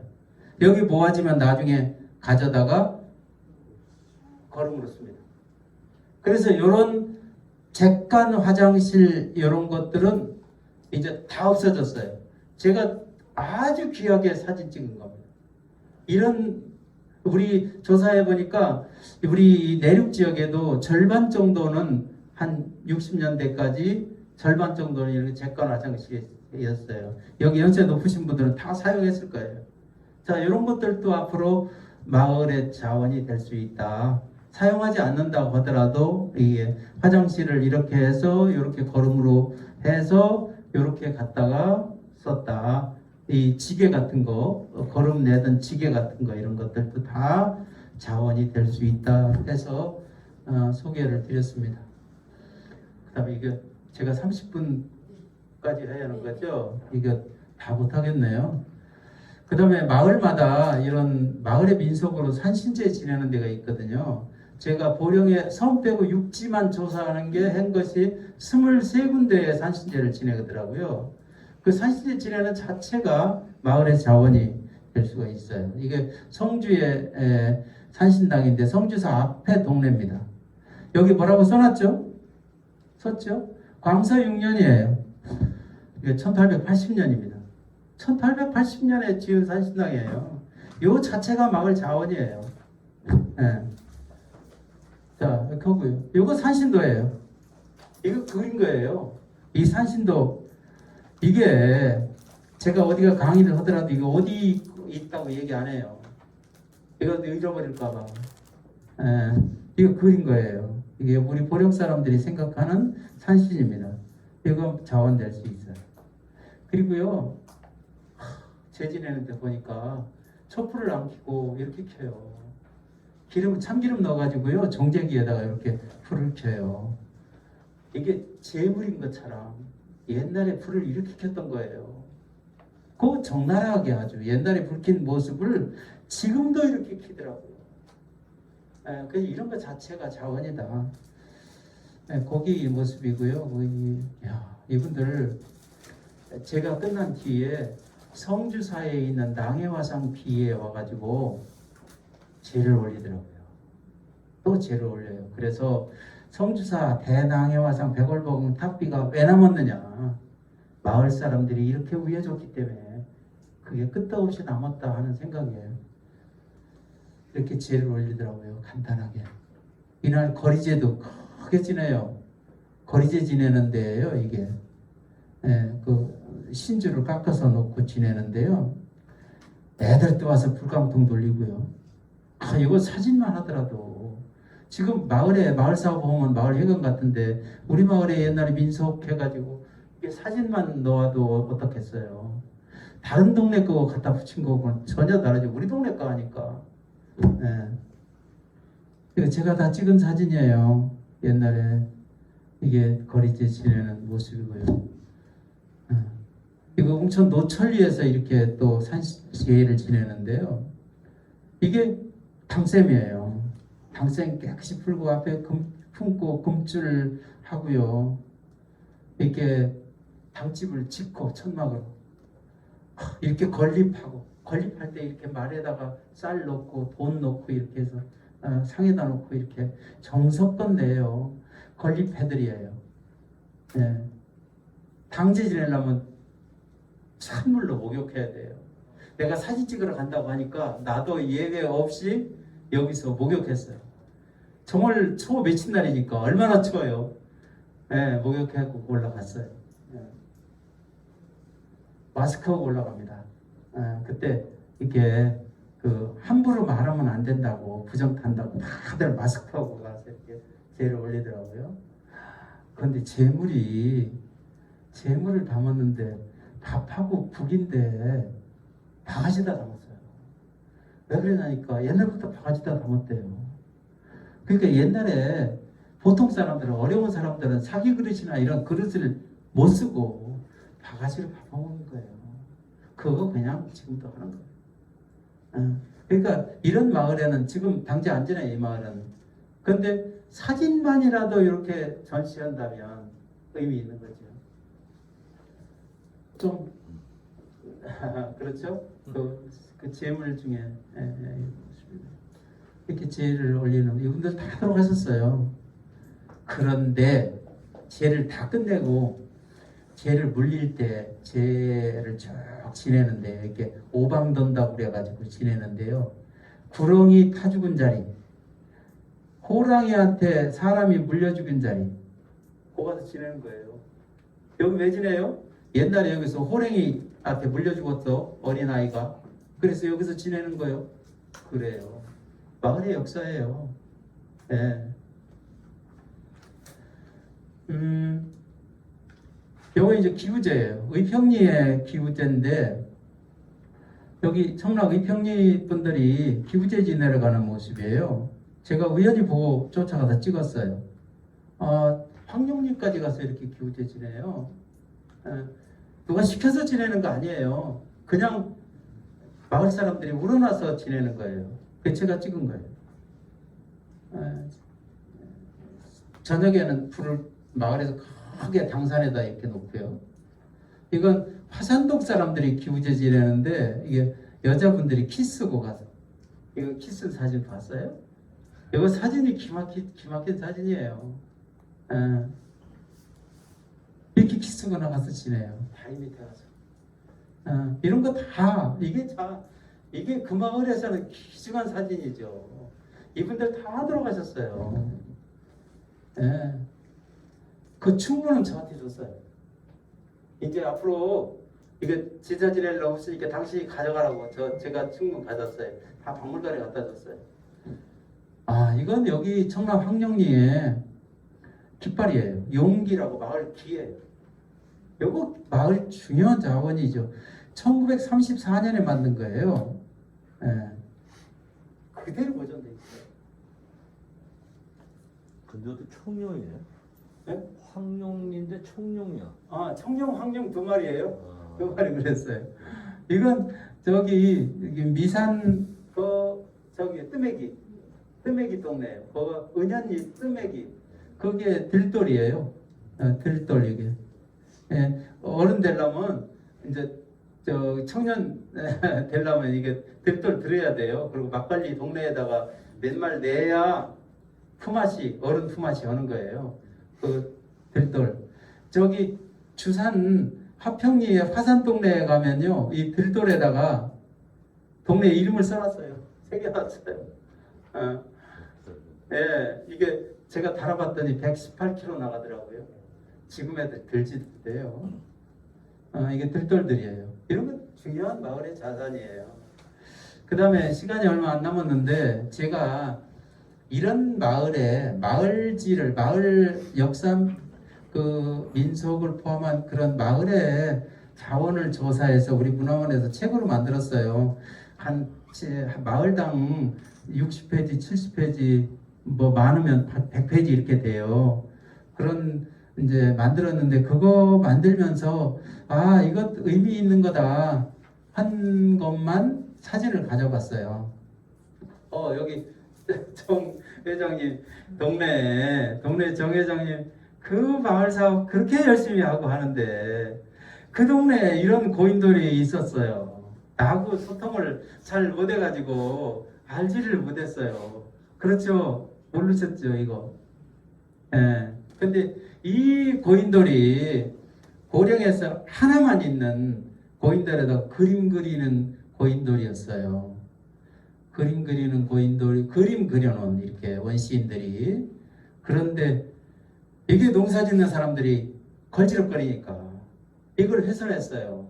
여기 모아지면 나중에 가져다가 거름으로 씁니다. 그래서 이런 객관 화장실 이런 것들은 이제 다 없어졌어요. 제가 아주 귀하게 사진 찍은 겁니다. 이런 우리 조사해 보니까 우리 내륙 지역에도 절반 정도는 한 60년대까지 절반 정도는 이렇게 객관 화장실이었어요. 여기 연세 높으신 분들은 다 사용했을 거예요. 자, 이런 것들도 앞으로 마을의 자원이 될 수 있다. 사용하지 않는다고 하더라도 이게 화장실을 이렇게 해서 이렇게 거름으로 해서 이렇게 갖다가 썼다. 이 지게 같은 거, 거름 내던 지게 같은 거 이런 것들도 다 자원이 될 수 있다 해서 소개를 드렸습니다. 그다음에 이게 제가 30분까지 해야 하는 거죠. 이거 다 못하겠네요. 그다음에 마을마다 이런 마을의 민속으로 산신제 지내는 데가 있거든요. 제가 보령에 섬 빼고 육지만 조사하는 게 한 것이 23군데의 산신제를 지내더라고요. 그 산신제 지내는 자체가 마을의 자원이 될 수가 있어요. 이게 성주의 산신당인데 성주사 앞에 동네입니다. 여기 뭐라고 써놨죠? 썼죠? 광서 6년이에요. 이게 1880년입니다. 1880년에 지은 산신당이에요. 이 자체가 마을 자원이에요. 네. 자, 이렇게 하고요. 이거 산신도예요. 이거 그린 거예요. 이 산신도 이게 제가 어디가 강의를 하더라도 이거 어디 있다고 얘기 안 해요. 이거 잃어버릴까봐. 이거 그린 거예요. 이게 우리 보령 사람들이 생각하는 산신입니다. 이거 자원될 수 있어요. 그리고요, 재지내는데 보니까 촛불을 안 켜고 이렇게 켜요. 참기름 넣어가지고요, 정제기에다가 이렇게 불을 켜요. 이게 재물인 것처럼 옛날에 불을 이렇게 켰던 거예요. 그 적나라하게 아주 옛날에 불 킨 모습을 지금도 이렇게 켜더라고요. 그래서 이런 것 자체가 자원이다. 거기 모습이고요. 이분들 제가 끝난 뒤에 성주사에 있는 낭해화상 비에 와가지고 제를 올리더라고요. 또 제를 올려요. 그래서 성주사 대낭해화상 백월봉 탑비가 왜 남았느냐? 마을 사람들이 이렇게 우겨줬기 때문에 그게 끝도 없이 남았다 하는 생각이에요. 이렇게 제를 올리더라고요. 간단하게. 이날 거리제도 크게 지내요. 거리제 지내는 데예요. 이게 그 신주를 깎아서 놓고 지내는데요. 애들 또 와서 불광통 돌리고요. 이거 사진만 하더라도 지금 마을 사업 보면 마을 회관 같은데 우리 마을에 옛날에 민속해가지고 이게 사진만 넣어도 어떻겠어요. 다른 동네 거 갖다 붙인 거하고는 전혀 다르죠. 우리 동네 거 하니까. 이거 제가 다 찍은 사진이에요. 옛날에 이게 거리제 지내는 모습이고요. 이거 웅천 노천리에서 이렇게 또 산시회를 지내는데요. 이게 당샘이에요. 당샘 깨끗이 풀고 앞에 품고 금줄 하고요. 이렇게 당집을 짓고 천막으로 이렇게 건립할 때 이렇게 말에다가 쌀 넣고 돈 넣고 이렇게 해서 상에다 놓고 이렇게 정성껏 내요. 건립해드려요. 당제 지내려면 찬물로 목욕해야 돼요. 내가 사진 찍으러 간다고 하니까 나도 예외 없이 여기서 목욕했어요. 정월 초 며칠 날이니까 얼마나 추워요. 목욕하고 올라갔어요. 마스크하고 올라갑니다. 그때 이렇게 함부로 말하면 안 된다고 부정 탄다고 다들 마스크하고 가서 이렇게 제를 올리더라고요. 그런데 재물을 담았는데 밥하고 국인데 바가지다 담았어요. 왜 그러냐니까 옛날부터 바가지다 담았대요. 그러니까 옛날에 보통 사람들은 어려운 사람들은 사기 그릇이나 이런 그릇을 못 쓰고 바가지를 밥 먹는 거예요. 그거 그냥 지금도 하는 거예요. 그러니까 이런 마을에는 지금 당장 안 지나요. 이 마을은. 그런데 사진만이라도 이렇게 전시한다면 의미 있는 거죠. 좀 그렇죠? 그 재물 중에 이렇게 제를 올리는 이분들 다 돌아가셨어요. 그런데 제를 다 끝내고 제를 물릴 때 제를 쭉 지내는데 이렇게 오방돈다고 그래가지고 지내는데요. 구렁이 타 죽은 자리, 호랑이한테 사람이 물려 죽은 자리, 거기 가서 지내는 거예요. 여기 왜 지내요? 옛날에 여기서 호랑이한테 물려 죽었어, 어린아이가. 그래서 여기서 지내는 거예요. 그래요. 마을의 역사예요. 네. 요거 이제 기우제예요. 의평리의 기우제인데 여기 청락 의평리 분들이 기우제지 내려가는 모습이에요. 제가 우연히 보고 쫓아가서 찍었어요. 황룡리까지 가서 이렇게 기우제 지내요. 누가 시켜서 지내는 거 아니에요. 그냥 마을 사람들이 우러나서 지내는 거예요. 그 제가 찍은 거예요. 저녁에는 불을 마을에서 크게 당산에다 이렇게 놓고요. 이건 화산동 사람들이 기우제 지내는데 이게 여자분들이 키스고 가서 이거 키스 사진 봤어요? 이거 사진이 기막힌 사진이에요. 이렇게 키스고 나가서 지내요. 다리 밑에 가서. 이런 거 다 이게 그 마을에서는 귀중한 사진이죠. 이분들 다 돌아가셨어요. 예. 그 충분은 저한테 줬어요. 이제 앞으로 이게 제자 지낼 일 없으니까 당신이 가져가라고 제가 충분 가졌어요. 다 박물관에 갖다 줬어요. 이건 여기 청남 황령리의 깃발이에요. 용기라고 마을 기예요. 요거 마을 중요한 자원이죠. 1934년에 만든 거예요. 예. 그대로 보존돼 있어요. 근데 또 청룡이에요? 네? 황룡인데 청룡이야. 청룡, 황룡 두 마리예요. 두 마리 그랬어요. 이건 저기 미산 저기 뜨메기 동네예요. 은현리 뜨메기 그게 들돌이에요. 들돌 이게. 예, 어른 되려면 이제 저 청년 되려면 이게 들돌 들어야 돼요. 그리고 막걸리 동네에다가 몇 말 내야 품앗이 어른 품앗이 하는 거예요. 그 들돌 저기 주산 화평리의 화산 동네에 가면요 이 들돌에다가 동네 이름을 써놨어요. 새겨놨어요. 예, 이게 제가 달아봤더니 118kg 나가더라고요. 지금 애들 들지도 못해요. 이게 들돌들이에요. 이런 건 중요한 마을의 자산이에요. 그 다음에 시간이 얼마 안 남았는데 제가 이런 마을 역사 그 민속을 포함한 그런 마을의 자원을 조사해서 우리 문화원에서 책으로 만들었어요. 한 마을당 60페이지, 70페이지, 뭐 많으면 100페이지 이렇게 돼요. 그런 이제 만들었는데 그거 만들면서 이것 의미 있는 거다 한 것만 사진을 가져갔어요. 여기 정 회장님 동네 정 회장님 그 마을 사업 그렇게 열심히 하고 하는데 그 동네에 이런 고인돌이 있었어요. 나하고 소통을 잘 못해가지고 알지를 못했어요. 그렇죠? 모르셨죠 이거? 예. 근데 이 고인돌이 고령에서 하나만 있는 고인돌에다 그림 그리는 고인돌이었어요. 그림 그리는 고인돌이 그림 그려놓은 이렇게 원시인들이. 그런데 이게 농사 짓는 사람들이 걸지럭거리니까 이걸 훼손했어요.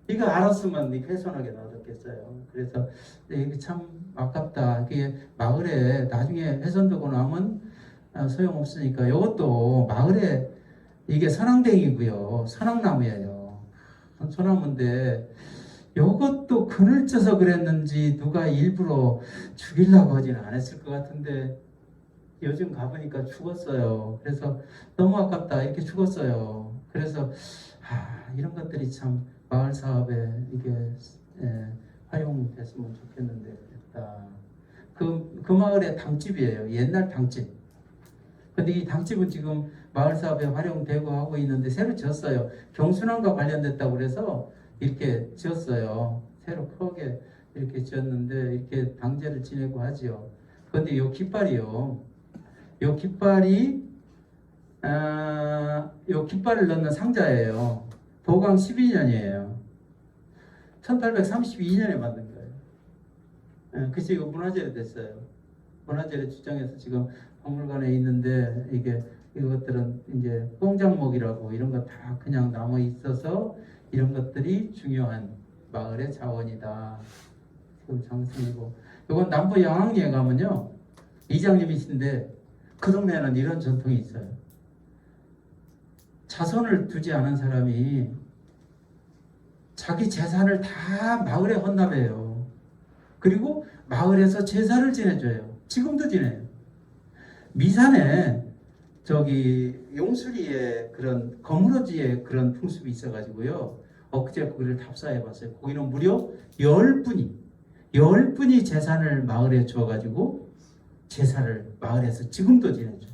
이거 알았으면 훼손하게 놔뒀겠어요. 그래서 이게 참 아깝다. 이게 마을에 나중에 훼손되고 나면 소용없으니까 이것도 마을에 이게 선앙댕이고요. 선앙나무예요. 소나무인데 이것도 그늘 쪄서 그랬는지 누가 일부러 죽이려고 하지는 않았을 것 같은데 요즘 가보니까 죽었어요. 그래서 너무 아깝다. 이렇게 죽었어요. 그래서 이런 것들이 참 마을 사업에 이게 활용됐으면 좋겠는데 그랬다. 그 마을의 당집이에요. 옛날 당집. 근데 이 당집은 지금 마을 사업에 활용되고 하고 있는데 새로 지었어요. 경순환과 관련됐다고 그래서 이렇게 지었어요. 새로 크게 이렇게 지었는데 이렇게 당제를 지내고 하지요. 그런데 요 깃발이요. 요 깃발이 요 깃발을 넣는 상자예요. 도강 12년이에요. 1832년에 만든 거예요. 그래서 이거 문화재로 됐어요. 문화재를 추정해서 지금 박물관에 있는데 이것들은 이제 뽕장목이라고 이런 거 다 그냥 남아 있어서 이런 것들이 중요한 마을의 자원이다. 지금 장승이고 이건 남부 양항리에 가면요 이장님이신데 그 동네에는 이런 전통이 있어요. 자손을 두지 않은 사람이 자기 재산을 다 마을에 헌납해요. 그리고 마을에서 제사를 지내줘요. 지금도 지내요. 미산에 저기 용수리에 그런 거무러지에 그런 풍습이 있어가지고요. 엊그제 거기를 답사해봤어요. 거기는 무려 10분이 재산을 마을에 주어가지고 제사를 마을에서 지금도 지내줘요.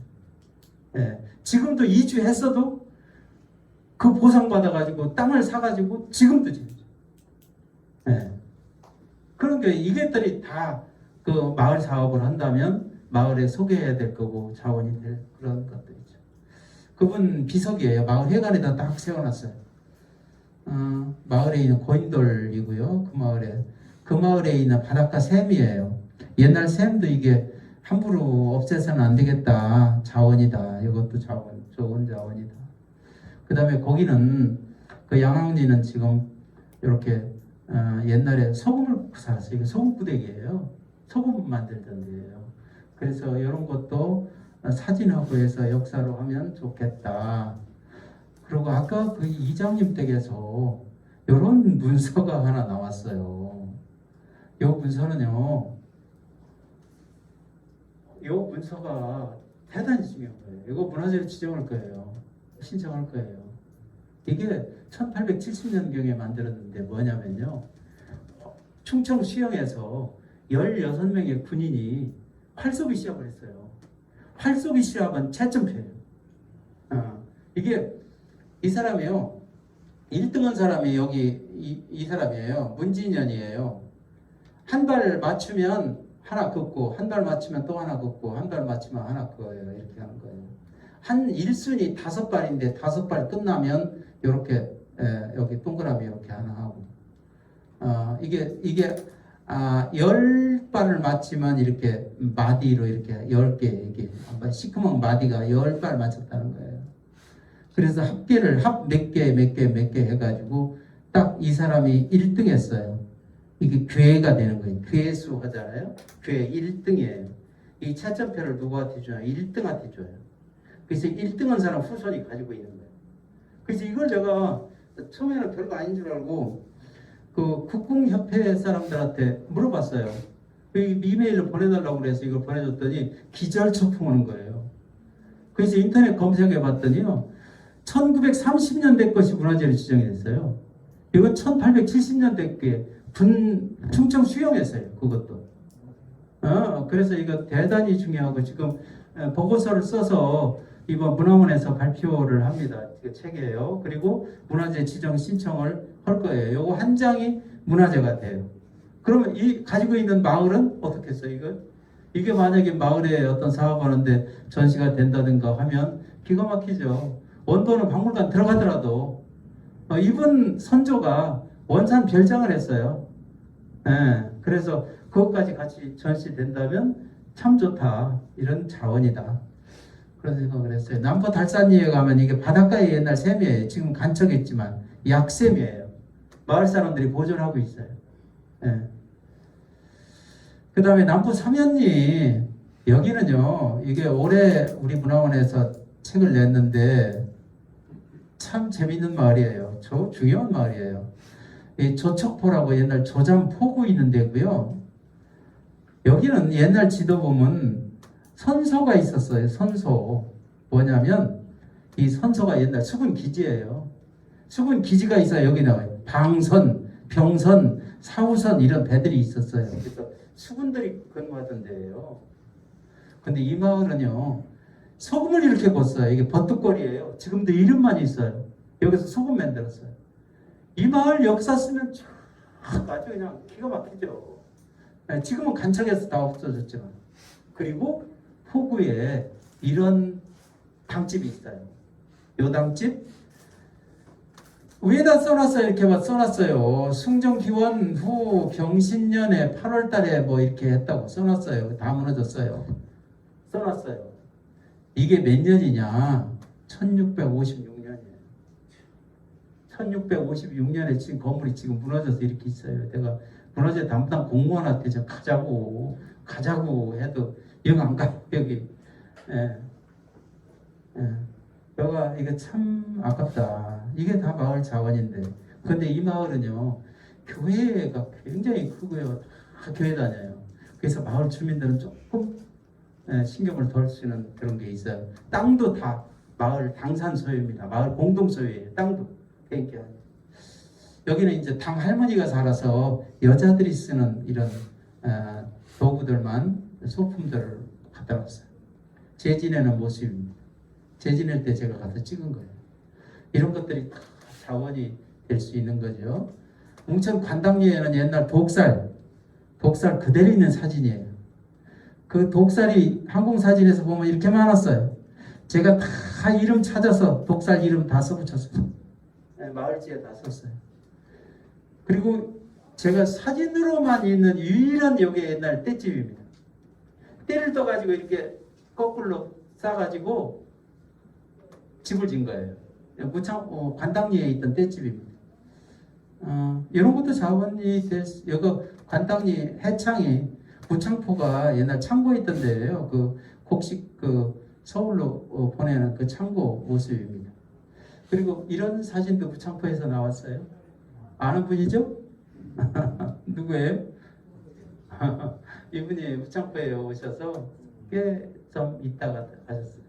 예, 지금도 이주했어도 그 보상받아가지고 땅을 사가지고 지금도 지내줘요. 예. 그러니까 이것들이 다 그 마을 사업을 한다면 마을에 소개해야 될 거고 자원이 될 그런 것들이죠. 그분 비석이에요. 마을 회관에다 딱 세워놨어요. 마을에 있는 고인돌이고요. 그 마을에 있는 바닷가 샘이에요. 옛날 샘도 이게 함부로 없애서는 안 되겠다. 자원이다. 이것도 자원, 좋은 자원이다. 그 다음에 거기는 그 양항리는 지금 이렇게 옛날에 소금을 살았어요. 이게 소금 부대기예요. 소금 만들던 데예요. 그래서 이런 것도 사진하고 해서 역사로 하면 좋겠다. 그리고 아까 그 이장님 댁에서 이런 문서가 하나 나왔어요. 이 문서는요. 이 문서가 대단히 중요한 거예요. 이거 문화재로 지정할 거예요. 신청할 거예요. 이게 1870년경에 만들었는데 뭐냐면요. 충청 수영에서 16명의 군인이 활쏘기 시합을 했어요. 활쏘기 시합은 최첨표예요. 이게 이 사람이요. 1등한 사람이 여기 이 사람이에요. 문진현이에요. 한 발 맞추면 하나 긋고 한 발 맞추면 또 하나 긋고 한 발 맞추면 하나 그어요. 이렇게 하는 거예요. 한 1순위 5발인데 5발 끝나면 이렇게 여기 동그라미 이렇게 하나 하고 이게 10발을 맞추면 이렇게 마디로 이렇게 10개 이게 시커먼 마디가 10발 맞췄다는 거예요. 그래서 합계를 몇 개 해가지고 딱 이 사람이 1등 했어요. 이게 괴가 되는 거예요. 괴수 하잖아요. 괴 1등이에요. 이 채점표를 누구한테 줘요? 1등한테 줘요. 그래서 1등한 사람 후손이 가지고 있는 거예요. 그래서 이걸 내가 처음에는 별거 아닌 줄 알고 그 국궁협회 사람들한테 물어봤어요. 이메일을 보내달라고 그래서 이걸 보내줬더니 기절초풍 오는 거예요. 그래서 인터넷 검색해 봤더니요. 1930년대 것이 문화재로 지정이 됐어요. 이건 1870년대 게 충청 수영에서요. 그것도. 그래서 이거 대단히 중요하고 지금 보고서를 써서 이번 문화원에서 발표를 합니다. 그 책이에요. 그리고 문화재 지정 신청을 할 거예요. 요거 한 장이 문화재가 돼요. 그러면 이 가지고 있는 마을은 어떻게 했어요? 이게 만약에 마을에 어떤 사업하는데 전시가 된다든가 하면 기가 막히죠. 원도는 박물관 들어가더라도 이분 선조가 원산 별장을 했어요. 그래서 그것까지 같이 전시된다면 참 좋다. 이런 자원이다. 그런 생각을 했어요. 남포 달산리에 가면 이게 바닷가에 옛날 샘이에요. 지금 간척했지만 약샘이에요. 마을 사람들이 보존하고 있어요. 그 다음에 남포 삼연리 여기는요. 이게 올해 우리 문화원에서 책을 냈는데 참 재밌는 마을이에요. 중요한 마을이에요. 이 조척포라고 옛날 조잠 포구 있는 데고요. 여기는 옛날 지도 보면 선소가 있었어요. 선소. 뭐냐면 이 선소가 옛날 수군 기지예요. 수군 기지가 있어요. 여기 나와요. 방선, 병선, 사우선 이런 배들이 있었어요. 그래서 수군들이 근무하던 데예요. 근데 이 마을은요. 소금을 이렇게 걷어요. 이게 버뚜거리예요. 지금도 이름만 있어요. 여기서 소금 만들었어요. 이 마을 역사 쓰면 쫙 아주 그냥 기가 막히죠. 지금은 간척에서 다 없어졌지만. 그리고 포구에 이런 당집이 있어요. 요 당집 위에다 써놨어요. 이렇게 막 써놨어요. 숭정기원 후 경신년에 8월달에 뭐 이렇게 했다고 써놨어요. 다 무너졌어요. 써놨어요. 이게 몇 년이냐? 1656년이에요. 1656년에 지금 건물이 지금 무너져서 이렇게 있어요. 내가 무너져 담당 공무원한테 좀 가자고 해도 영 안 가요. 여기. 예. 예. 여가 이게 참 아깝다. 이게 다 마을 자원인데. 근데 이 마을은요, 교회가 굉장히 크고요. 다 교회 다녀요. 그래서 마을 주민들은 조금 신경을 덜 쓰는 그런 게 있어요. 땅도 다 마을 당산 소유입니다. 마을 공동 소유예요. 땅도 개인기 아니에요. 여기는 이제 당 할머니가 살아서 여자들이 쓰는 이런 도구들만 소품들을 갖다 놨어요. 재지내는 모습입니다. 재지낼 때 제가 가서 찍은 거예요. 이런 것들이 다 자원이 될 수 있는 거죠. 웅천 관당리에는 옛날 독살 그대로 있는 사진이에요. 그 독살이 항공사진에서 보면 이렇게 많았어요. 제가 다 이름 찾아서 독살 이름 다 써붙였어요. 마을지에 다 썼어요. 그리고 제가 사진으로만 있는 유일한 여기 옛날 떼집입니다. 떼를 떠가지고 이렇게 거꾸로 싸가지고 집을 진 거예요. 관당리에 있던 떼집입니다. 이런 것도 자원이 여기 관당리 해창이 무창포가 옛날 창고에 있던 데예요. 그 곡식 서울로 보내는 그 창고 모습입니다. 그리고 이런 사진도 무창포에서 나왔어요. 아는 분이죠? 누구예요? 이분이 무창포에 오셔서 꽤 좀 있다가 가셨어요.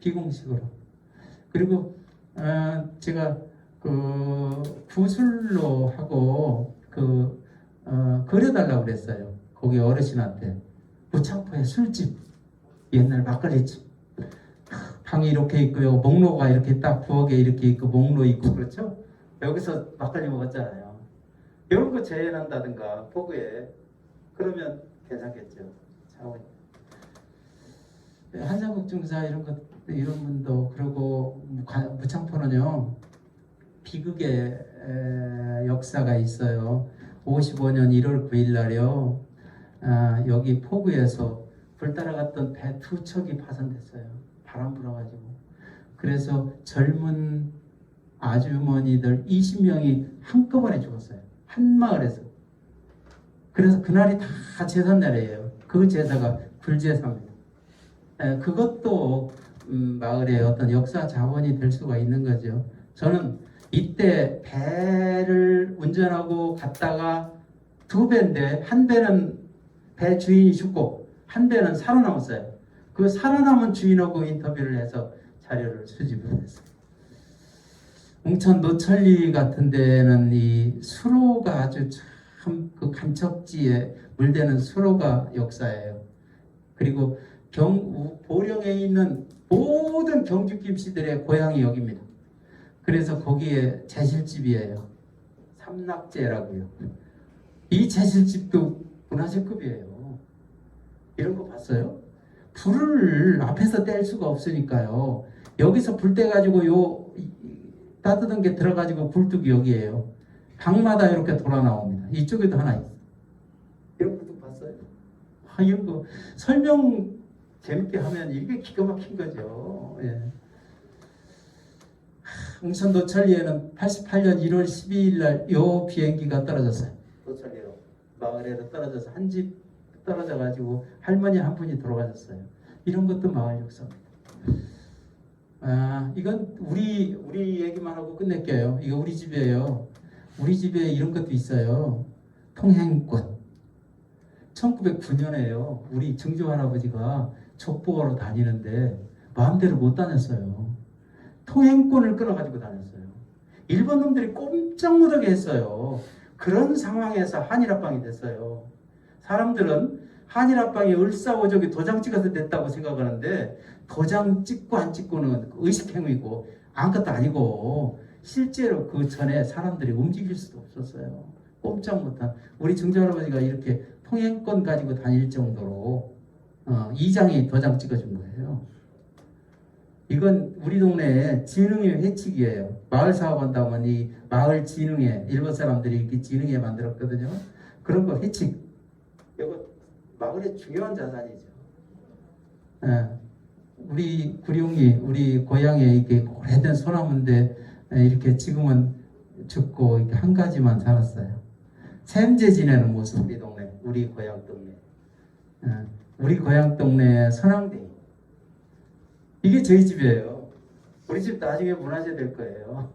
비공식으로. 그리고 제가 그 구슬로 하고 그려달라고 그랬어요. 거기 어르신한테. 무창포의 술집, 옛날 막걸리집. 방이 이렇게 있고요. 목로가 이렇게 딱 부엌에 이렇게 있고 목로 있고 그렇죠? 여기서 막걸리 먹었잖아요. 이런 거 재현한다든가 포구에 그러면 괜찮겠죠. 자원이. 한상국 중사 이런 분도 그리고 무창포는요 비극의 역사가 있어요. 55년 1월 9일 날요 여기 포구에서 불 따라갔던 배 2척이 파손됐어요. 바람 불어가지고. 그래서 젊은 아주머니들 20명이 한꺼번에 죽었어요. 한 마을에서. 그래서 그날이 다 제삿날이에요. 그 제사가 굴제사입니다. 그것도 마을의 어떤 역사 자원이 될 수가 있는 거죠. 저는 이때 배를 운전하고 갔다가 두 배인데 한 배는 배 주인이 죽고 한 배는 살아남았어요. 그 살아남은 주인하고 인터뷰를 해서 자료를 수집을 했어요. 웅천 노천리 같은 데는 이 수로가 아주 참 그 간척지에 물대는 수로가 역사예요. 그리고 보령에 있는 모든 경주 김씨들의 고향이 여기입니다. 그래서 거기에 제실집이에요. 삼낙제라고요. 이 제실집도 문화재급이에요. 이런 거 봤어요? 불을 앞에서 뗄 수가 없으니까요. 여기서 불 떼가지고 따뜻한 게 들어가지고 굴뚝이 여기에요. 방마다 이렇게 돌아 나옵니다. 이쪽에도 하나 있어요. 이런 것도 봤어요? 이런 거 설명 재밌게 하면 이게 기가 막힌 거죠. 예. 웅천 노천리에는 88년 1월 12일 날 요 비행기가 떨어졌어요. 노천리로 마을에로 떨어져서 한 집 떨어져 가지고 할머니 한 분이 돌아가셨어요. 이런 것도 마을 역사입니다. 이건 우리 얘기만 하고 끝낼게요. 이거 우리 집이에요. 우리 집에 이런 것도 있어요. 통행권. 1909년에요. 우리 증조 할아버지가 족보하러 다니는데 마음대로 못 다녔어요. 통행권을 끌어가지고 다녔어요. 일본 놈들이 꼼짝 못하게 했어요. 그런 상황에서 한일합방이 됐어요. 사람들은 한일합방이 을사오적이 도장 찍어서 됐다고 생각하는데 도장 찍고 안 찍고는 의식행위고 아무것도 아니고 실제로 그 전에 사람들이 움직일 수도 없었어요. 꼼짝 못한 우리 증조할아버지가 이렇게 통행권 가지고 다닐 정도로 이장이 도장 찍어준 거예요. 이건 우리 동네에 지능의 회칙이에요. 마을 사업한다면 이 마을 지능회, 일본 사람들이 이렇게 지능회 만들었거든요. 그런 거 회칙. 이거 마을의 중요한 자산이죠. 우리 구룡이 우리 고향에 이렇게 오래된 소나무인데 이렇게 지금은 죽고 이렇게 한 가지만 살았어요. 샘재 지내는 모습 우리 동네, 우리 고향 동네. 우리 고향 동네 선앙댕이. 이게 저희 집이에요. 우리 집 나중에 문화재 될 거예요.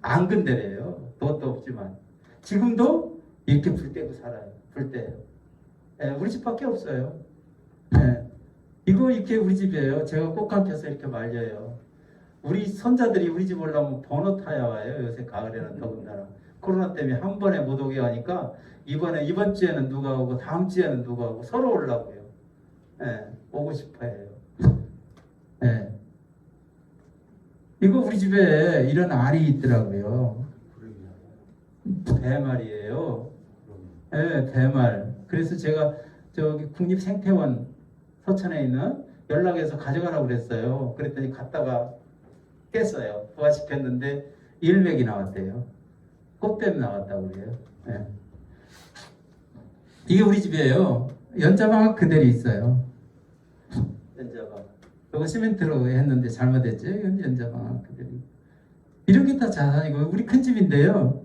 안 근대래요. 돈도 없지만. 지금도 이렇게 불 떼고 살아요. 불 떼요. 우리 집밖에 없어요. 이거 이렇게 우리 집이에요. 제가 꽃감 펴서 이렇게 말려요. 우리 손자들이 우리 집 오려면 번호 타야 와요. 요새 가을에는 더군다나. 코로나 때문에 한 번에 못 오게 하니까 이번 주에는 누가 오고 다음 주에는 누가 오고 서로 오려고요. 오고 싶어 해요. 이거 우리 집에 이런 알이 있더라고요. 대말이에요. 대말. 그래서 제가 저기 국립생태원 서천에 있는 연락해서 가져가라고 그랬어요. 그랬더니 갔다가 깼어요. 부화시켰는데 일맥이 나왔대요. 꽃뱀 나왔다고 그래요. 이게 우리 집이에요. 연자방학 그대로 있어요. 연자방. 이거 시멘트로 했는데 잘못했죠. 연자방학 그대로. 이런 게 다 자산이고 우리 큰 집인데요.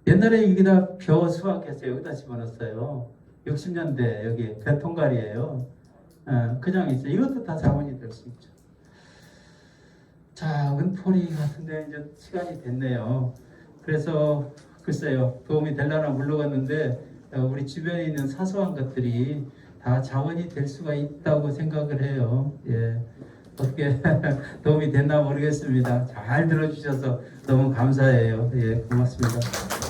옛날에 여기다 벼 수확해서 여기다 집어넣었어요. 60년대 여기 배통갈이에요. 그냥 있어요. 이것도 다 자원이 될 수 있죠. 자, 은토리 같은데 이제 시간이 됐네요. 그래서 글쎄요, 도움이 되려나 물러갔는데 우리 주변에 있는 사소한 것들이 다 자원이 될 수가 있다고 생각을 해요. 어떻게 도움이 됐나 모르겠습니다. 잘 들어주셔서 너무 감사해요. 고맙습니다.